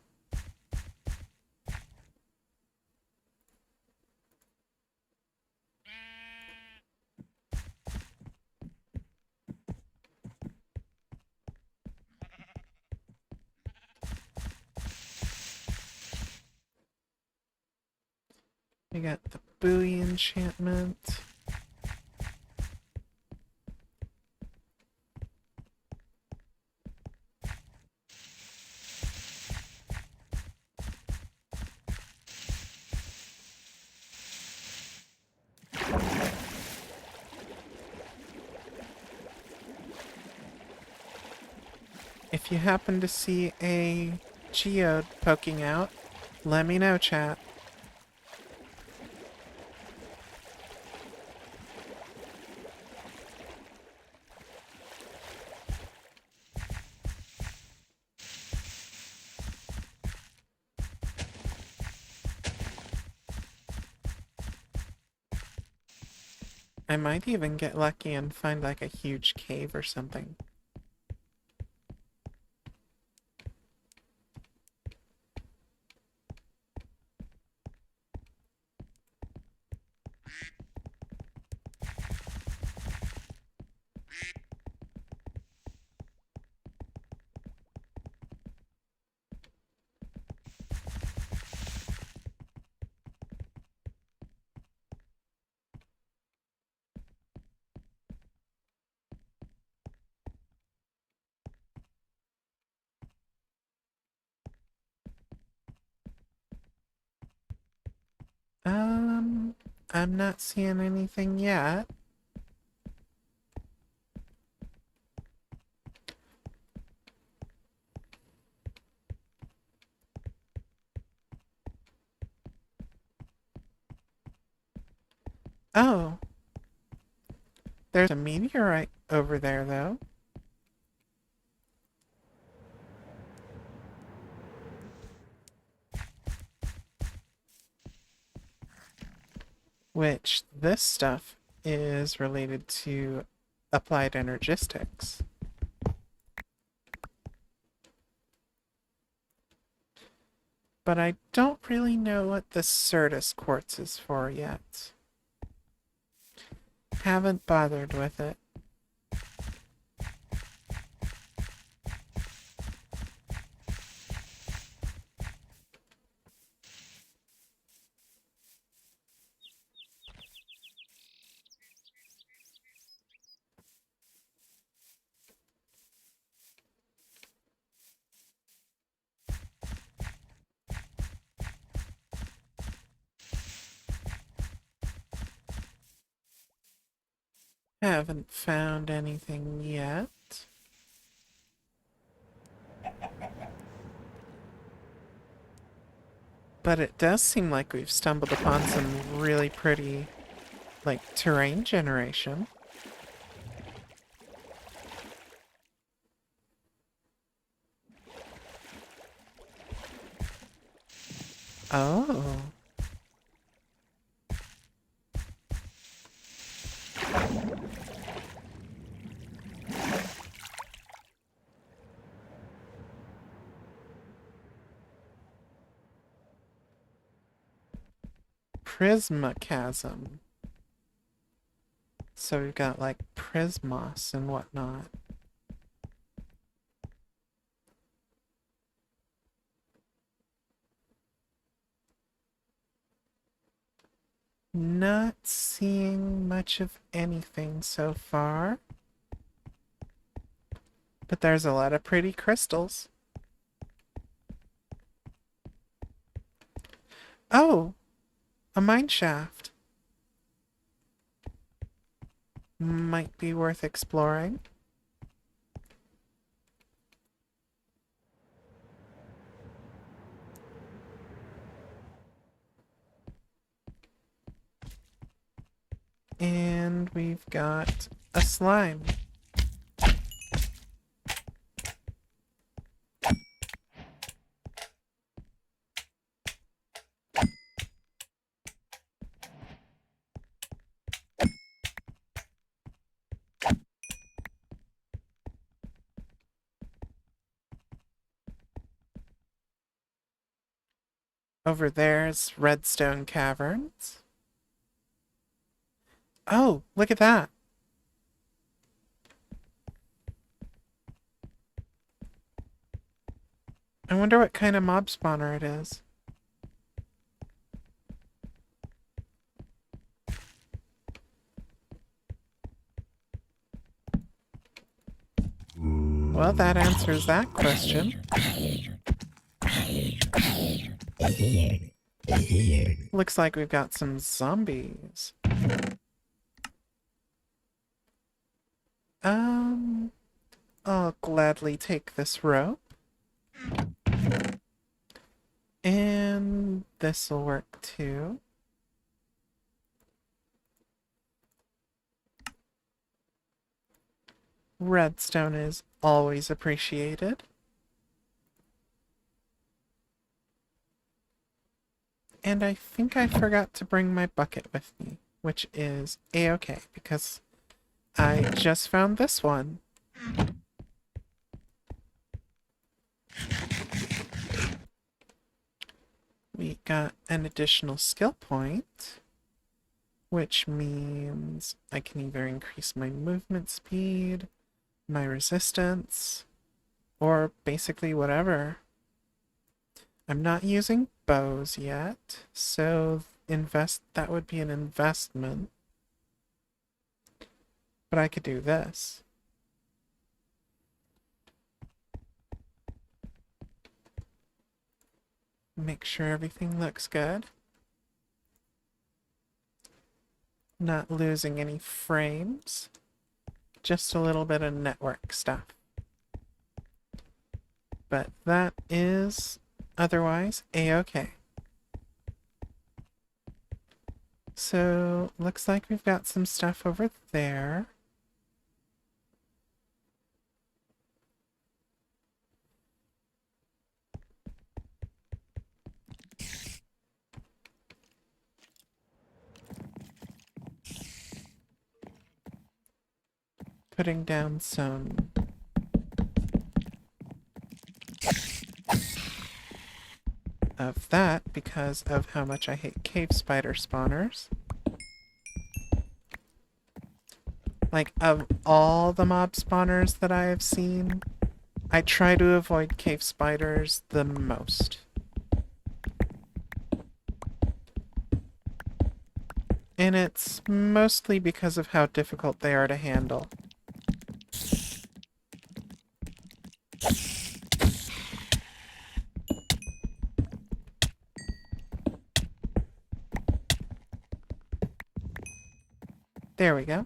We got the buoy enchantment. If you happen to see a geode poking out, let me know, chat. I might even get lucky and find like a huge cave or something. I'm not seeing anything yet. Oh, there's a meteorite over there, though. Which this stuff is related to applied energistics. But I don't really know what the Certus quartz is for yet. Haven't bothered with it. Haven't found anything yet. But it does seem like we've stumbled upon some really pretty, like, terrain generation. Oh. Prismachasm. So we've got like prismos and whatnot. Not seeing much of anything so far. But there's a lot of pretty crystals. Oh, a mine shaft. Might be worth exploring. And we've got a slime. Over there's Redstone Caverns. Oh, look at that. I wonder what kind of mob spawner it is. Well, that answers that question. Looks like we've got some zombies. I'll gladly take this rope. And this'll work too. Redstone is always appreciated. And I think I forgot to bring my bucket with me, which is a-okay because I just found this one. We got an additional skill point, which means I can either increase my movement speed, my resistance, or basically whatever. I'm not using bows yet, so that would be an investment. But I could do this. Make sure everything looks good. Not losing any frames. Just a little bit of network stuff. But that is otherwise a-okay. So, looks like we've got some stuff over there. Putting down some of that because of how much I hate cave spider spawners. Like, of all the mob spawners that I have seen, I try to avoid cave spiders the most. And it's mostly because of how difficult they are to handle. There we go.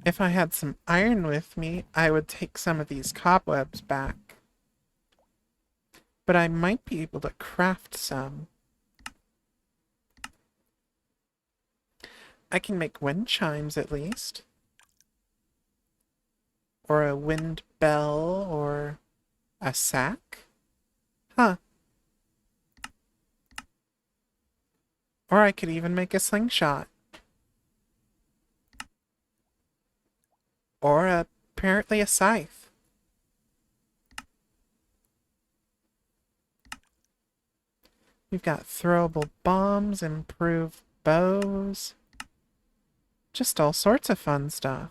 If I had some iron with me, I would take some of these cobwebs back. But I might be able to craft some. I can make wind chimes at least. Or a wind bell, or a sack. Huh. Or I could even make a slingshot. Or apparently a scythe. We've got throwable bombs, improved bows. Just all sorts of fun stuff.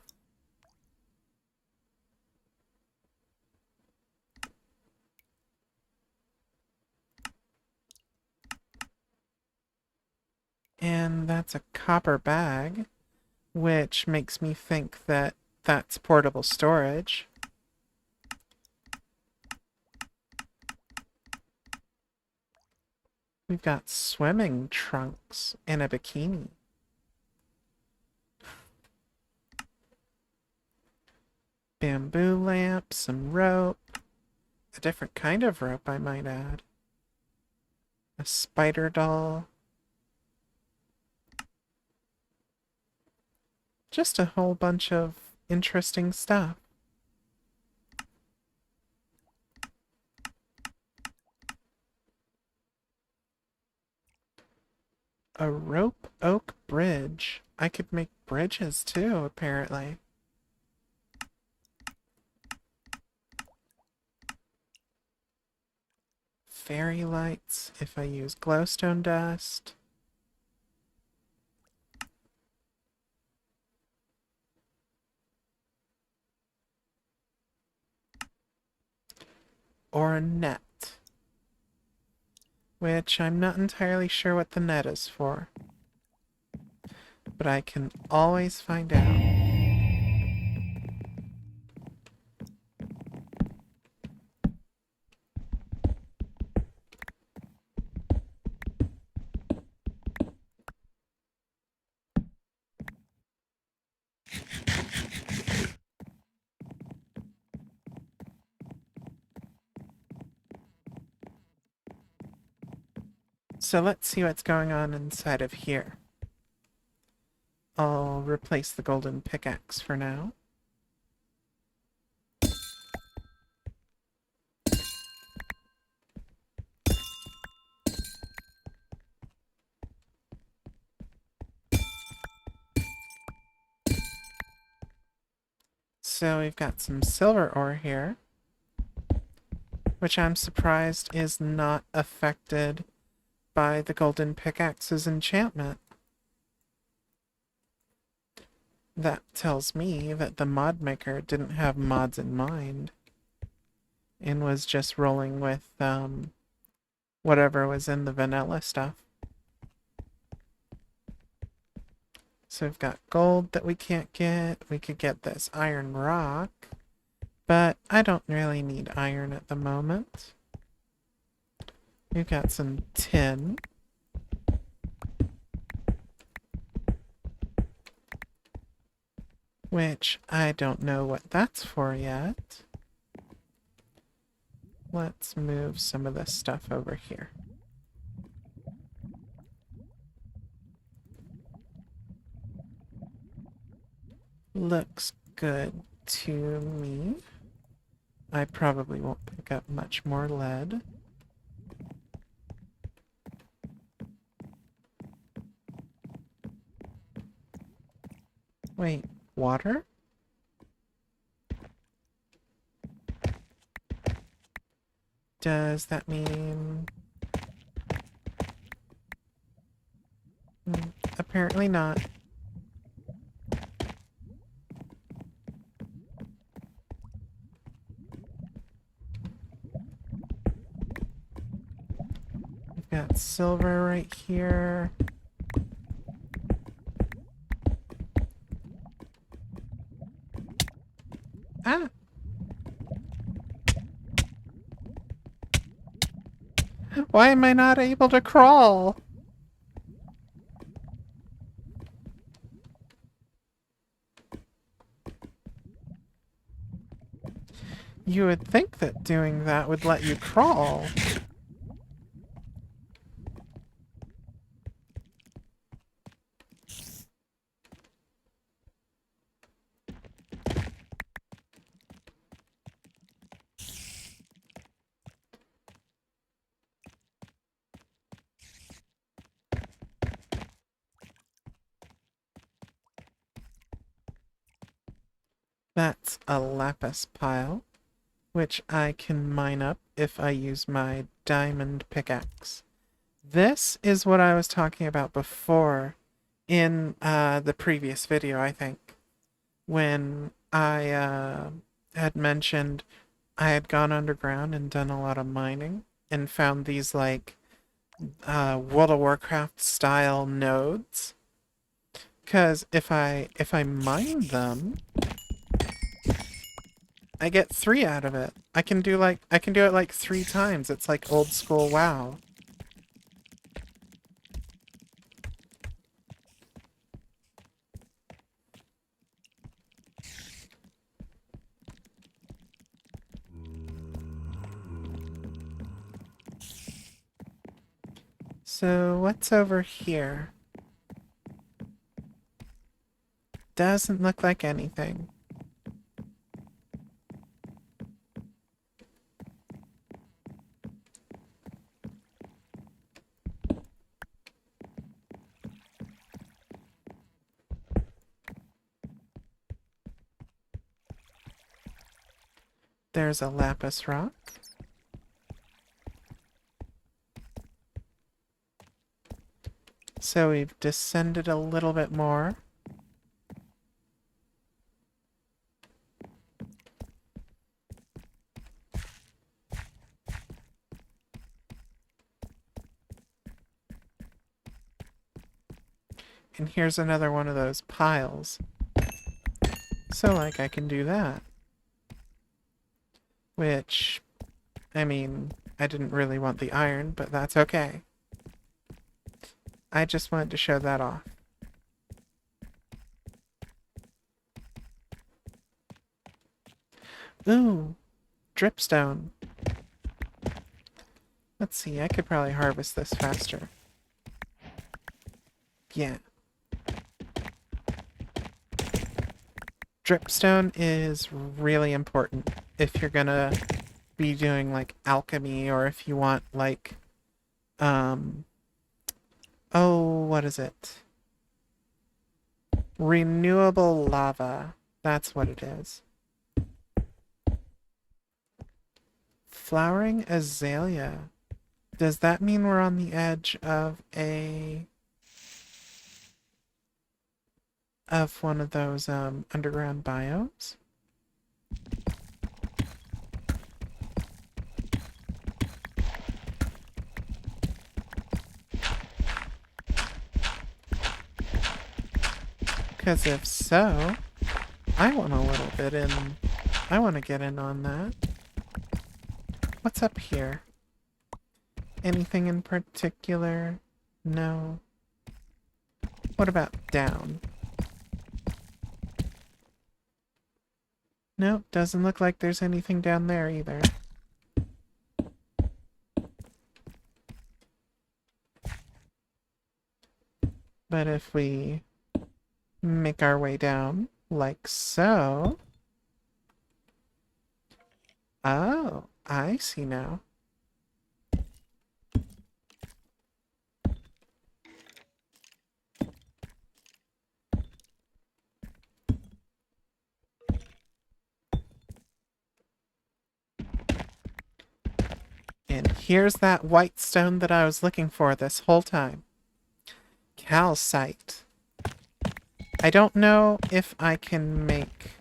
And that's a copper bag, which makes me think that that's portable storage. We've got swimming trunks and a bikini. Bamboo lamp, some rope. A different kind of rope, I might add. A spider doll. Just a whole bunch of interesting stuff. A rope oak bridge. I could make bridges too, apparently. Fairy lights if I use glowstone dust. Or a net. Which I'm not entirely sure what the net is for. But I can always find out. So let's see what's going on inside of here. I'll replace the golden pickaxe for now. So we've got some silver ore here, which I'm surprised is not affected by the golden pickaxe's enchantment. That tells me that the mod maker didn't have mods in mind and was just rolling with whatever was in the vanilla stuff. So we've got gold that we can't get. We could get this iron rock, but I don't really need iron at the moment. We've got some tin. Which I don't know what that's for yet. Let's move some of this stuff over here. Looks good to me. I probably won't pick up much more lead. Wait, water? Does that mean... apparently not. We've got silver right here. Ah! Why am I not able to crawl? You would think that doing that would let you crawl. That's a lapis pile, which I can mine up if I use my diamond pickaxe. This is what I was talking about before in the previous video, I think, when I had mentioned I had gone underground and done a lot of mining and found these like World of Warcraft style nodes. Because if I mine them, I get 3 out of it. I can do it like 3 times. It's like old school WoW. So what's over here? Doesn't look like anything. There's a lapis rock. So we've descended a little bit more. And here's another one of those piles. So, like, I can do that. Which, I mean, I didn't really want the iron, but that's okay. I just wanted to show that off. Ooh, dripstone. Let's see, I could probably harvest this faster. Yeah. Dripstone is really important if you're gonna be doing like alchemy or if you want like oh, what is it? Renewable lava. That's what it is. Flowering azalea. Does that mean we're on the edge of one of those underground biomes? Because if so, I want a little bit in. I want to get in on that. What's up here? Anything in particular? No. What about down? Nope, doesn't look like there's anything down there either. But if we make our way down, like so... Oh, I see now. And here's that white stone that I was looking for this whole time. Calcite. I don't know if I can make,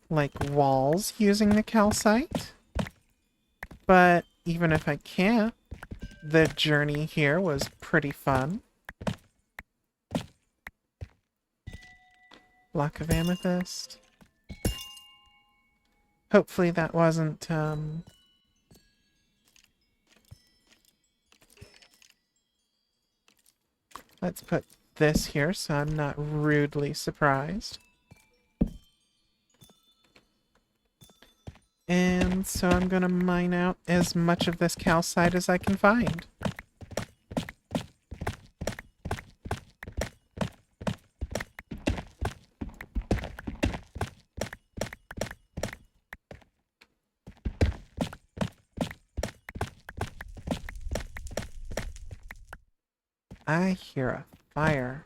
like, walls using the calcite. But even if I can't, the journey here was pretty fun. Block of amethyst. Hopefully that wasn't, Let's put this here so I'm not rudely surprised. And so I'm gonna mine out as much of this calcite as I can find. I hear a fire.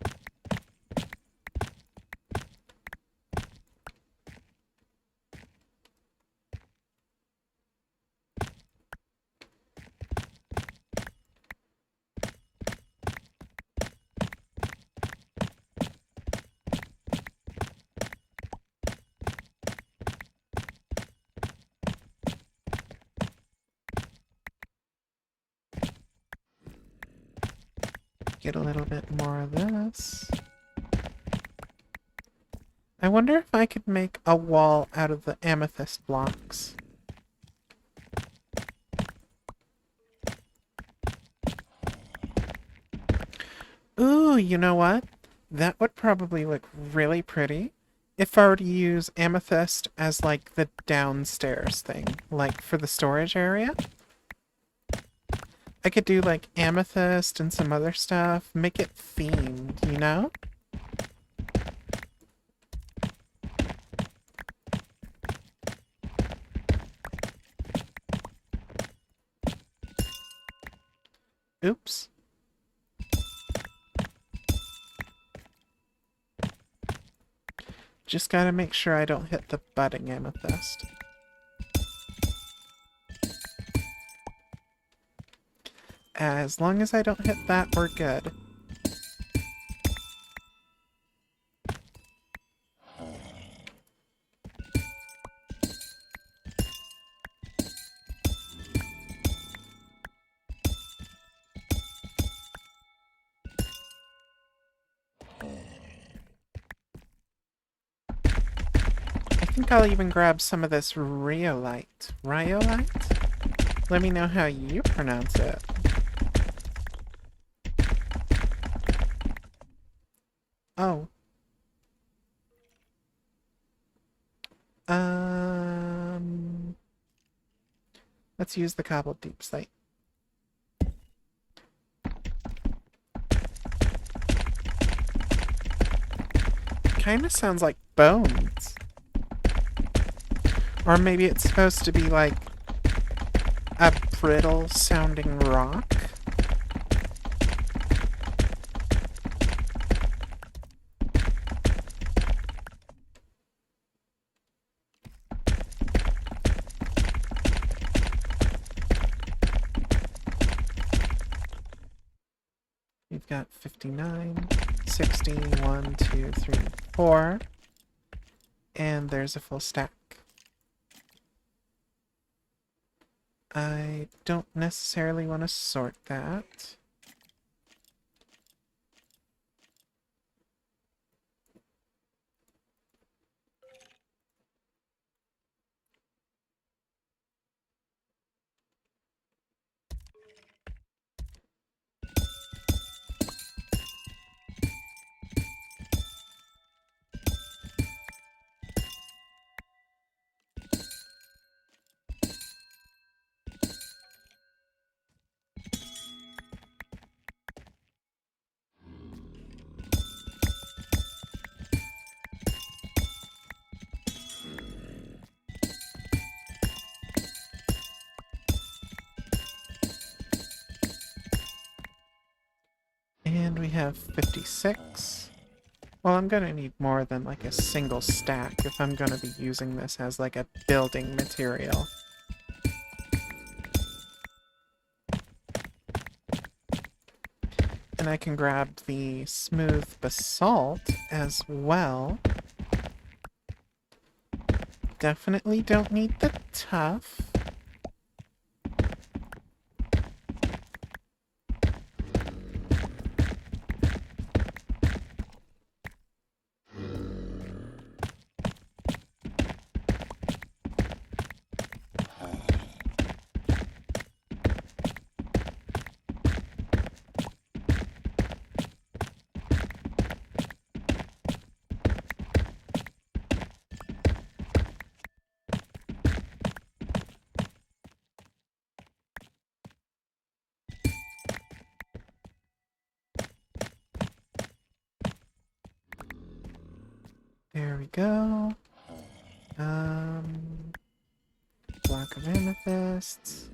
Get a little bit more of this. I wonder if I could make a wall out of the amethyst blocks. Ooh, you know what? That would probably look really pretty if I were to use amethyst as like the downstairs thing, like for the storage area. I could do like amethyst and some other stuff. Make it themed, you know? Oops. Just gotta make sure I don't hit the budding amethyst. As long as I don't hit that, we're good. I think I'll even grab some of this rhyolite. Rhyolite? Let me know how you pronounce it. Oh. Let's use the cobbled deep slate. Kinda sounds like bones. Or maybe it's supposed to be like a brittle sounding rock. We've got 59, 60, 1, 2, 3, 4. And there's a full stack. I don't necessarily want to sort that. And we have 56. Well, I'm gonna need more than like a single stack if I'm gonna be using this as like a building material. And I can grab the smooth basalt as well. Definitely don't need the tough. There we go. Block of amethysts.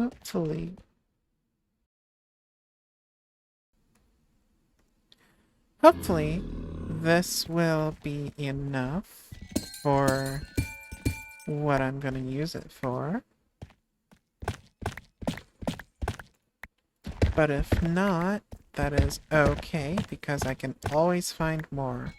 Hopefully. Hopefully, this will be enough for what I'm going to use it for. But if not, that is okay, because I can always find more.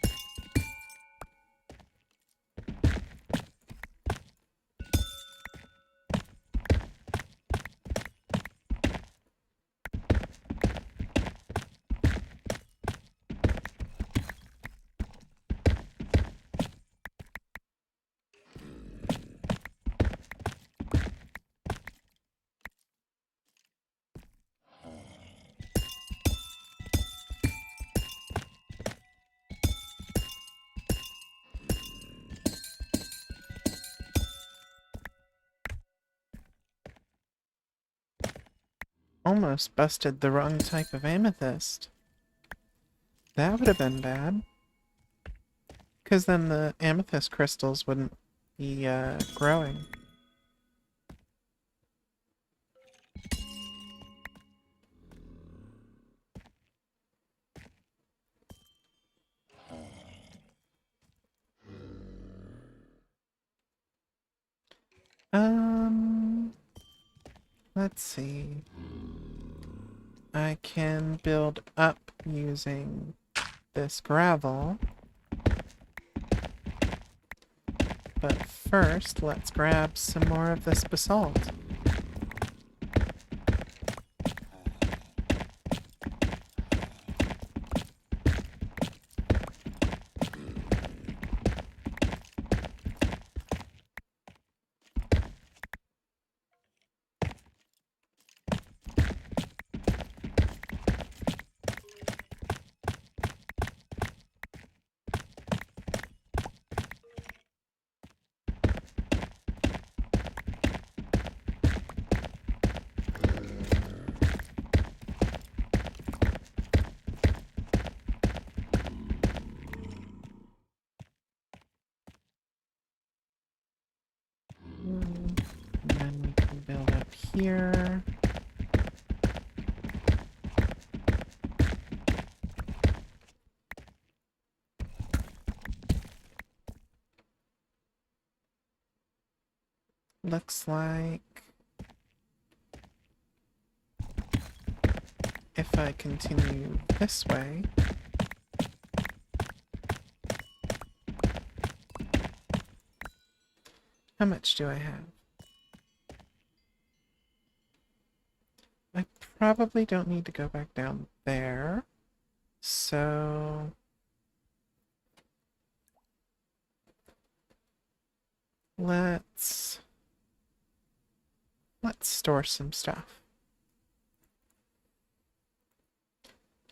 Almost busted the wrong type of amethyst. That would have been bad. Because then the amethyst crystals wouldn't be growing. Let's see. I can build up using this gravel. But first, let's grab some more of this basalt. And then we can build up here. Looks like if I continue this way, how much do I have? I probably don't need to go back down there. So let's store some stuff.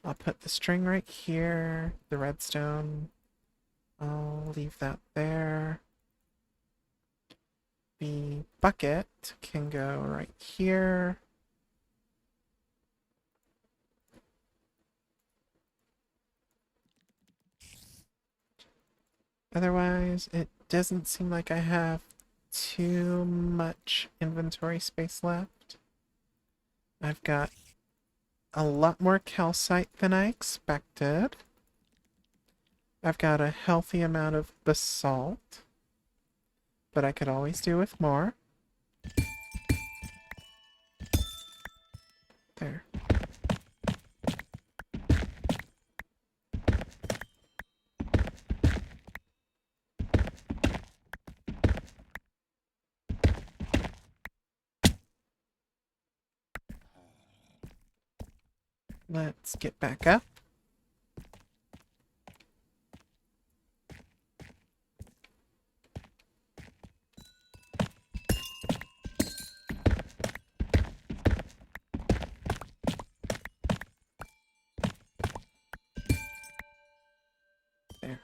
I'll put the string right here, the redstone. I'll leave that there. The bucket can go right here. Otherwise, it doesn't seem like I have too much inventory space left. I've got a lot more calcite than I expected. I've got a healthy amount of basalt, but I could always do with more. There. Let's get back up. There.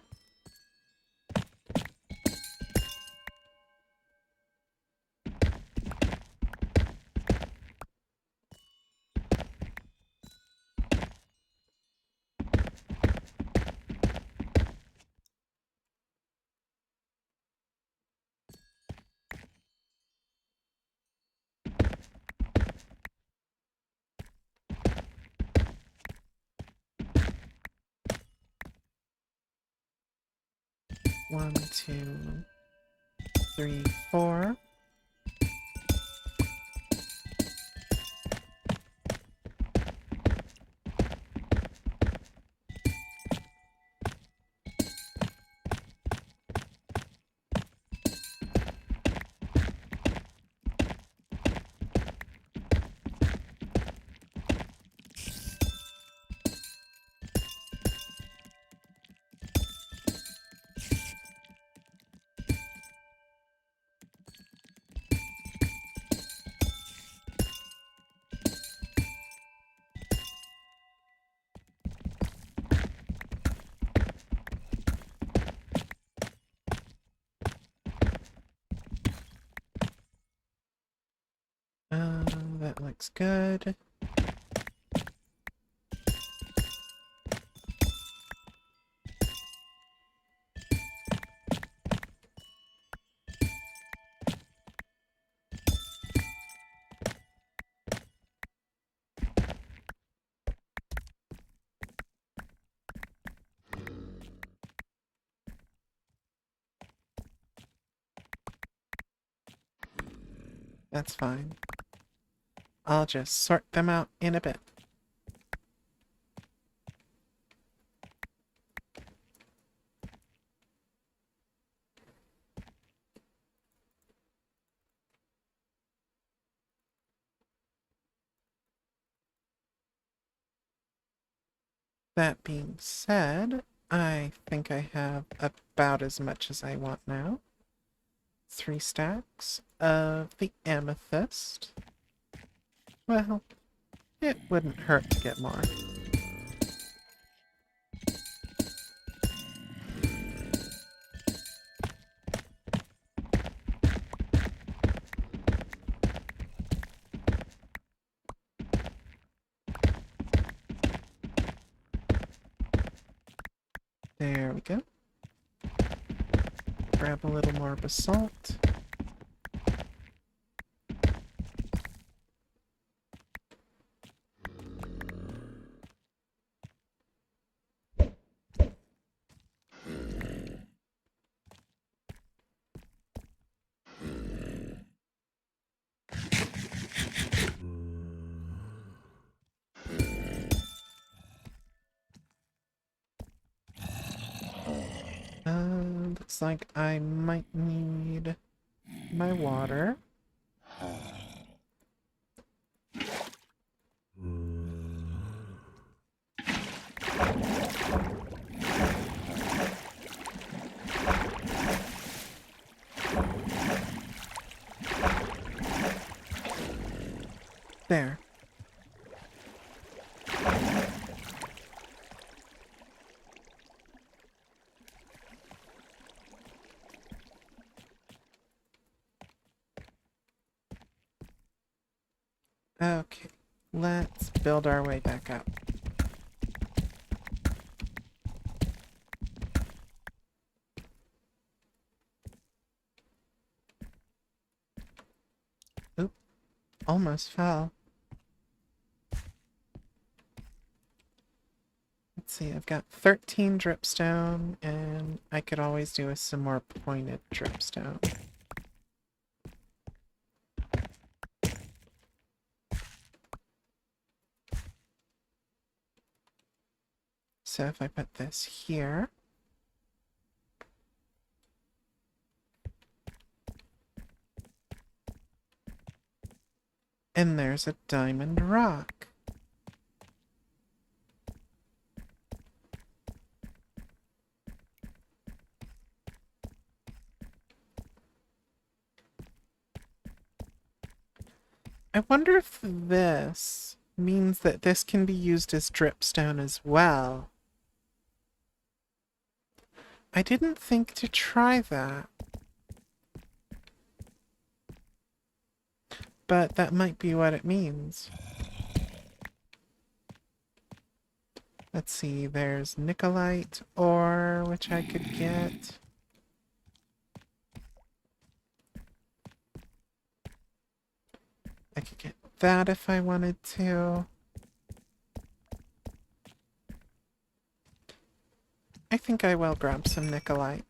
1, 2, 3, 4. That looks good. That's fine. I'll just sort them out in a bit. That being said, I think I have about as much as I want now. 3 stacks of the amethyst. Well, it wouldn't hurt to get more. There we go. Grab a little more basalt. Looks like I might need my water. There. Okay, let's build our way back up. Oop, almost fell. Let's see, I've got 13 dripstone, and I could always do with some more pointed dripstone. So if I put this here, and there's a diamond rock. I wonder if this means that this can be used as dripstone as well. I didn't think to try that. But that might be what it means. Let's see, there's Nicolite ore, which I could get. I could get that if I wanted to. I think I will grab some Nicolite.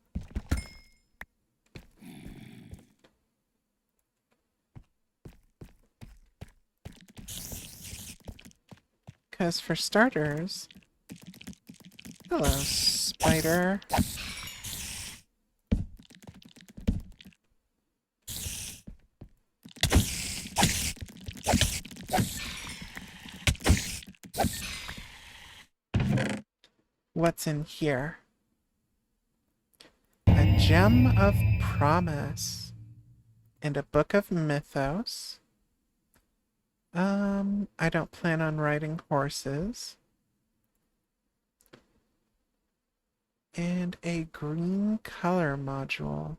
Because for starters... Hello, spider. What's in here? A gem of promise. And a book of mythos. I don't plan on riding horses. And a green color module.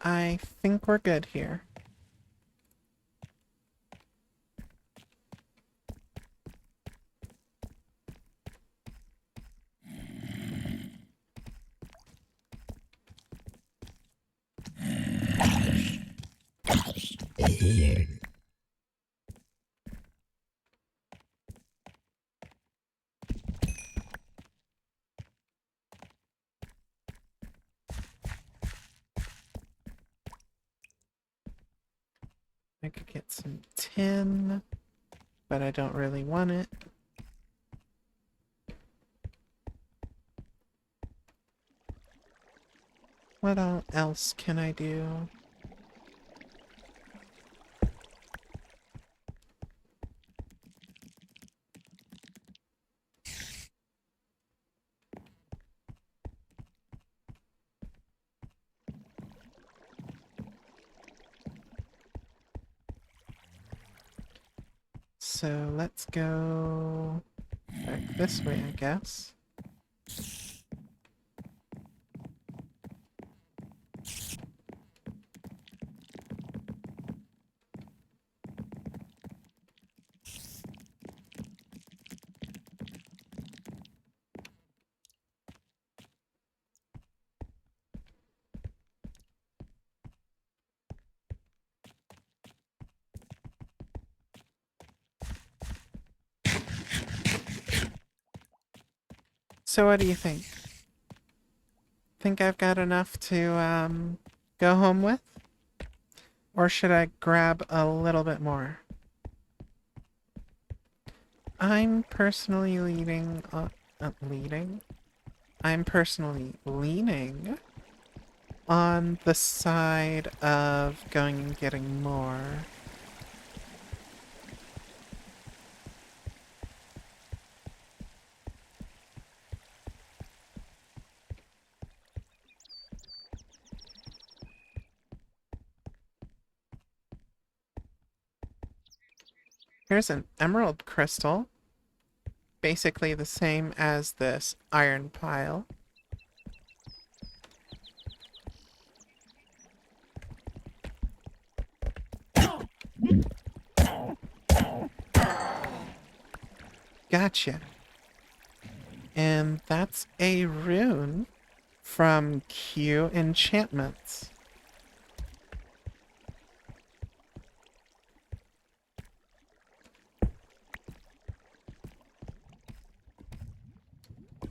I think we're good here. I could get some tin, but I don't really want it. What else can I do? So let's go back this way, I guess. So what do you think? Think I've got enough to go home with? Or should I grab a little bit more? I'm personally leading? I'm personally leaning on the side of going and getting more. Here's an emerald crystal. Basically the same as this iron pile. Gotcha. And that's a rune from Q Enchantments.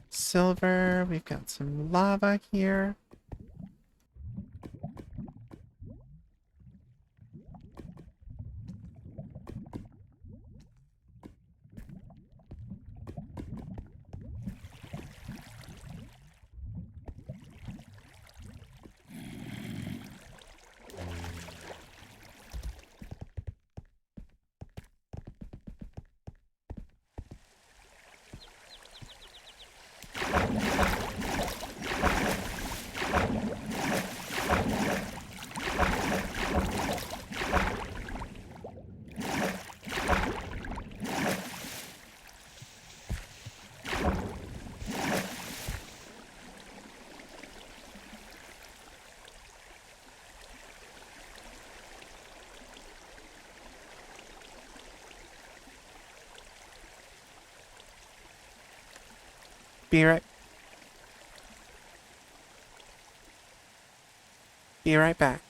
Silver, we've got some lava here. Be right Be right back.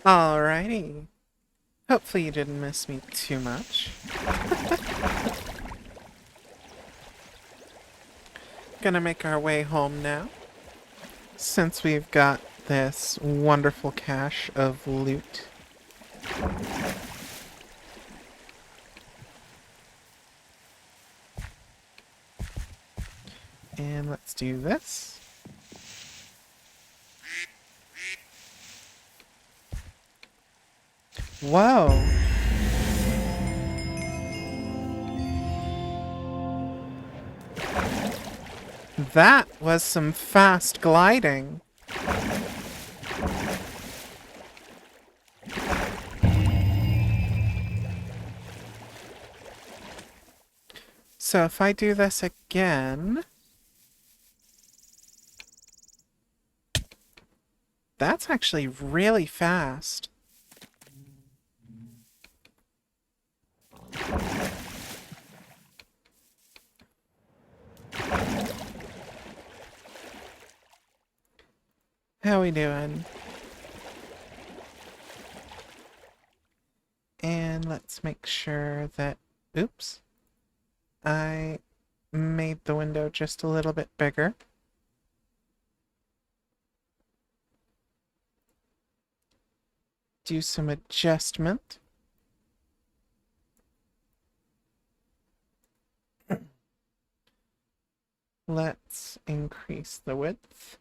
Alrighty. Hopefully you didn't miss me too much. Gonna make our way home now. Since we've got this wonderful cache of loot. And let's do this. Whoa! That was some fast gliding. So if I do this again... That's actually really fast. How we doing? And let's make sure that... Oops. I made the window just a little bit bigger. Do some adjustment. Let's increase the width.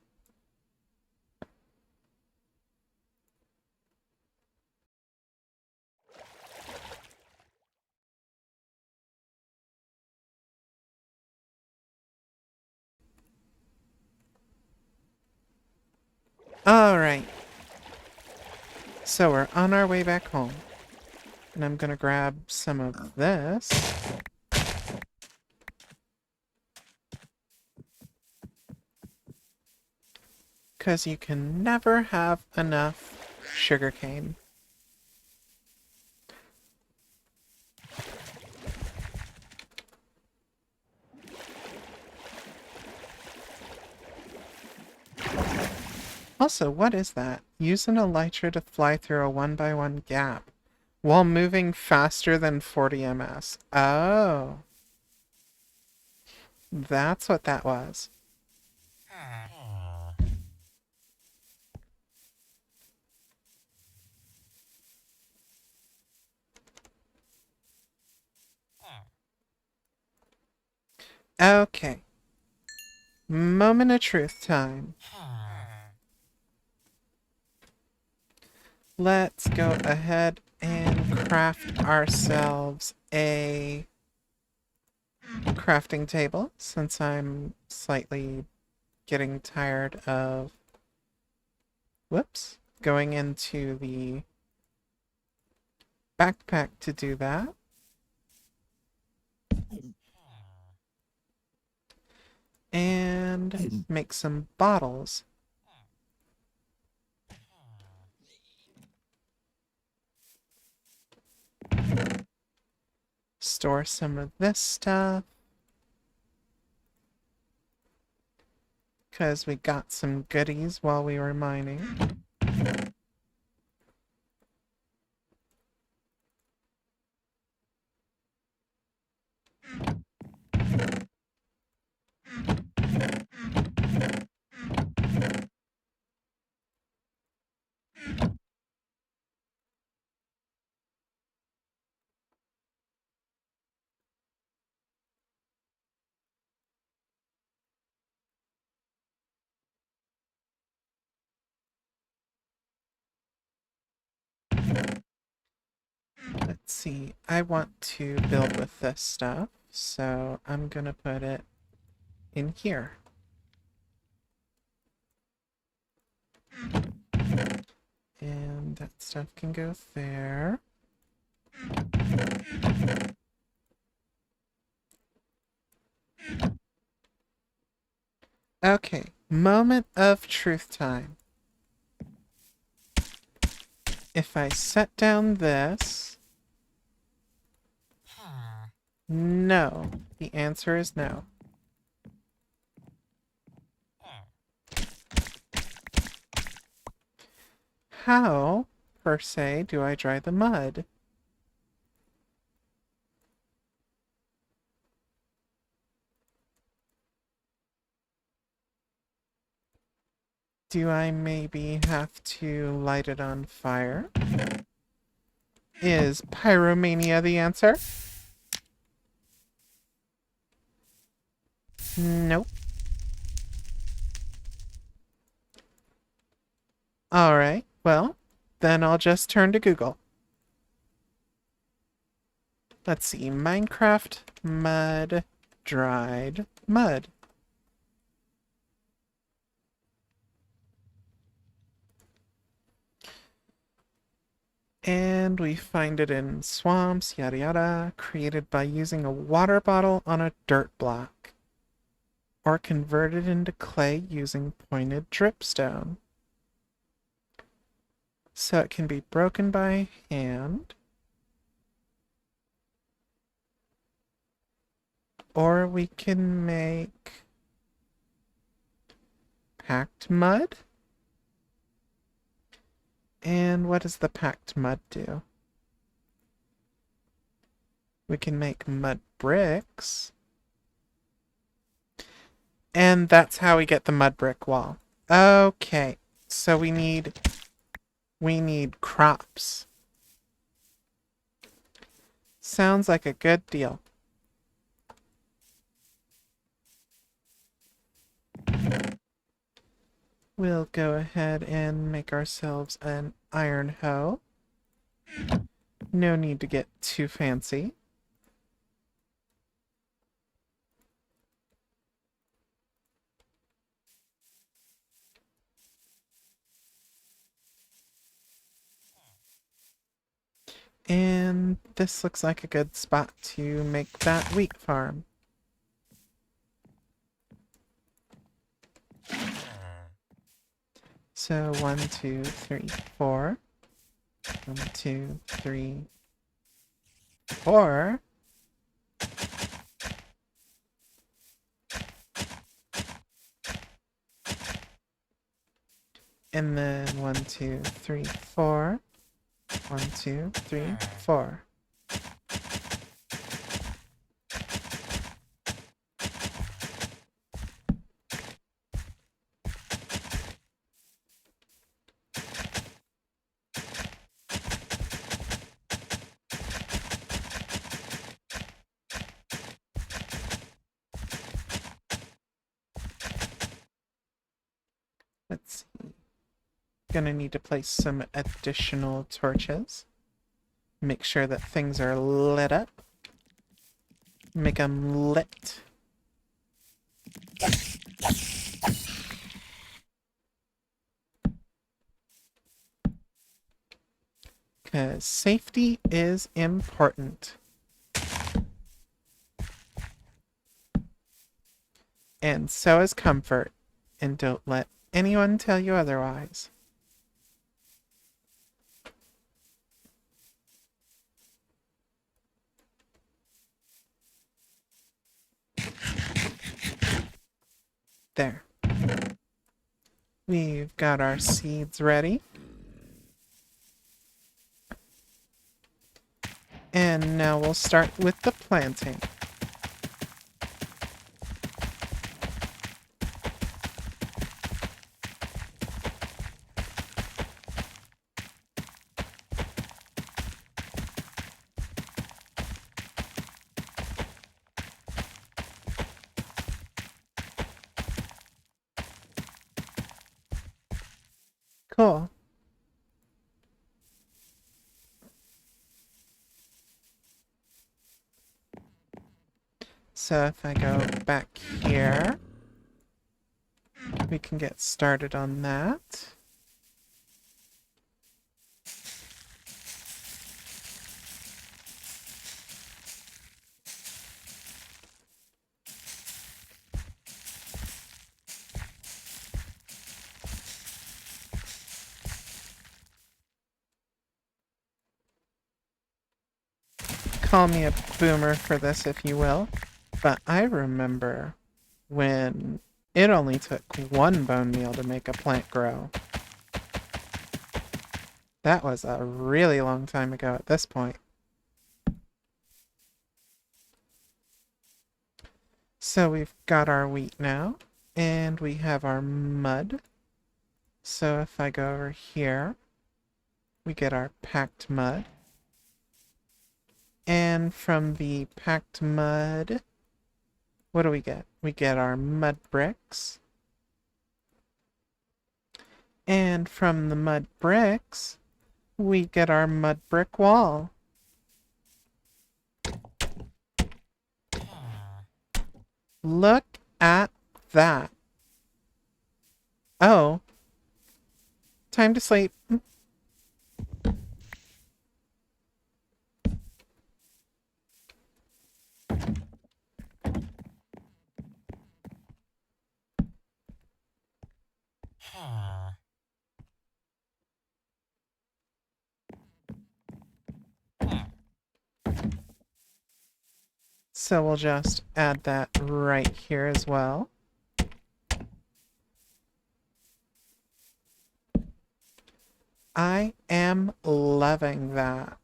Alright. So we're on our way back home. And I'm gonna grab some of this. Because you can never have enough sugarcane. Also, what is that? Use an elytra to fly through a 1x1 gap while moving faster than 40 ms. Oh. That's what that was. Okay. Moment of truth time. Let's go ahead and craft ourselves a crafting table, since I'm slightly getting tired of, whoops, going into the backpack to do that. And make some bottles. Store some of this stuff. Because we got some goodies while we were mining. Let's see, I want to build with this stuff, so I'm gonna put it in here. And that stuff can go there. Okay, moment of truth time. If I set down this... No. The answer is no. How per se, do I dry the mud? Do I maybe have to light it on fire? Is pyromania the answer? Nope. Alright, well, then I'll just turn to Google. Let's see, Minecraft mud, dried mud. And we find it in swamps, yada yada, created by using a water bottle on a dirt block, or converted into clay using pointed dripstone. So it can be broken by hand, or we can make packed mud. And what does the packed mud do? We can make mud bricks. And that's how we get the mud brick wall. Okay, so we need crops. Sounds like a good deal. We'll go ahead and make ourselves an iron hoe. No need to get too fancy. And this looks like a good spot to make that wheat farm. So 1, 2, 3, 4. 1, 2, 3, 4. And then 1, 2, 3, 4. 1, 2, 3, 4. Let's see. Gonna need to place some additional torches. Make sure that things are lit up. Make them lit. Because safety is important. And so is comfort. And don't let anyone tell you otherwise. There. We've got our seeds ready. And now we'll start with the planting. Cool. So if I go back here, we can get started on that. Call me a boomer for this if you will, but I remember when it only took one bone meal to make a plant grow. That was a really long time ago at this point. So we've got our wheat now, and we have our mud. So if I go over here, we get our packed mud. And from the packed mud, what do we get? We get our mud bricks. And from the mud bricks, we get our mud brick wall. Look at that. Oh, time to sleep. So we'll just add that right here as well. I am loving that.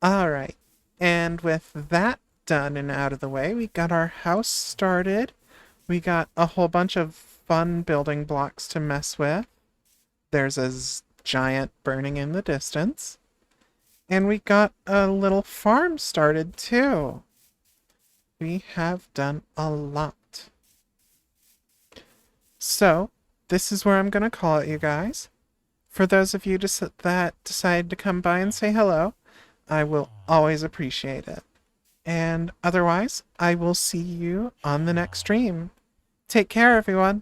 All right. And with that done and out of the way, we got our house started. We got a whole bunch of fun building blocks to mess with. There's a giant burning in the distance. And we got a little farm started too. We have done a lot. So, this is where I'm going to call it, you guys. For those of you that decide to come by and say hello, I will always appreciate it. And otherwise, I will see you on the next stream. Take care, everyone.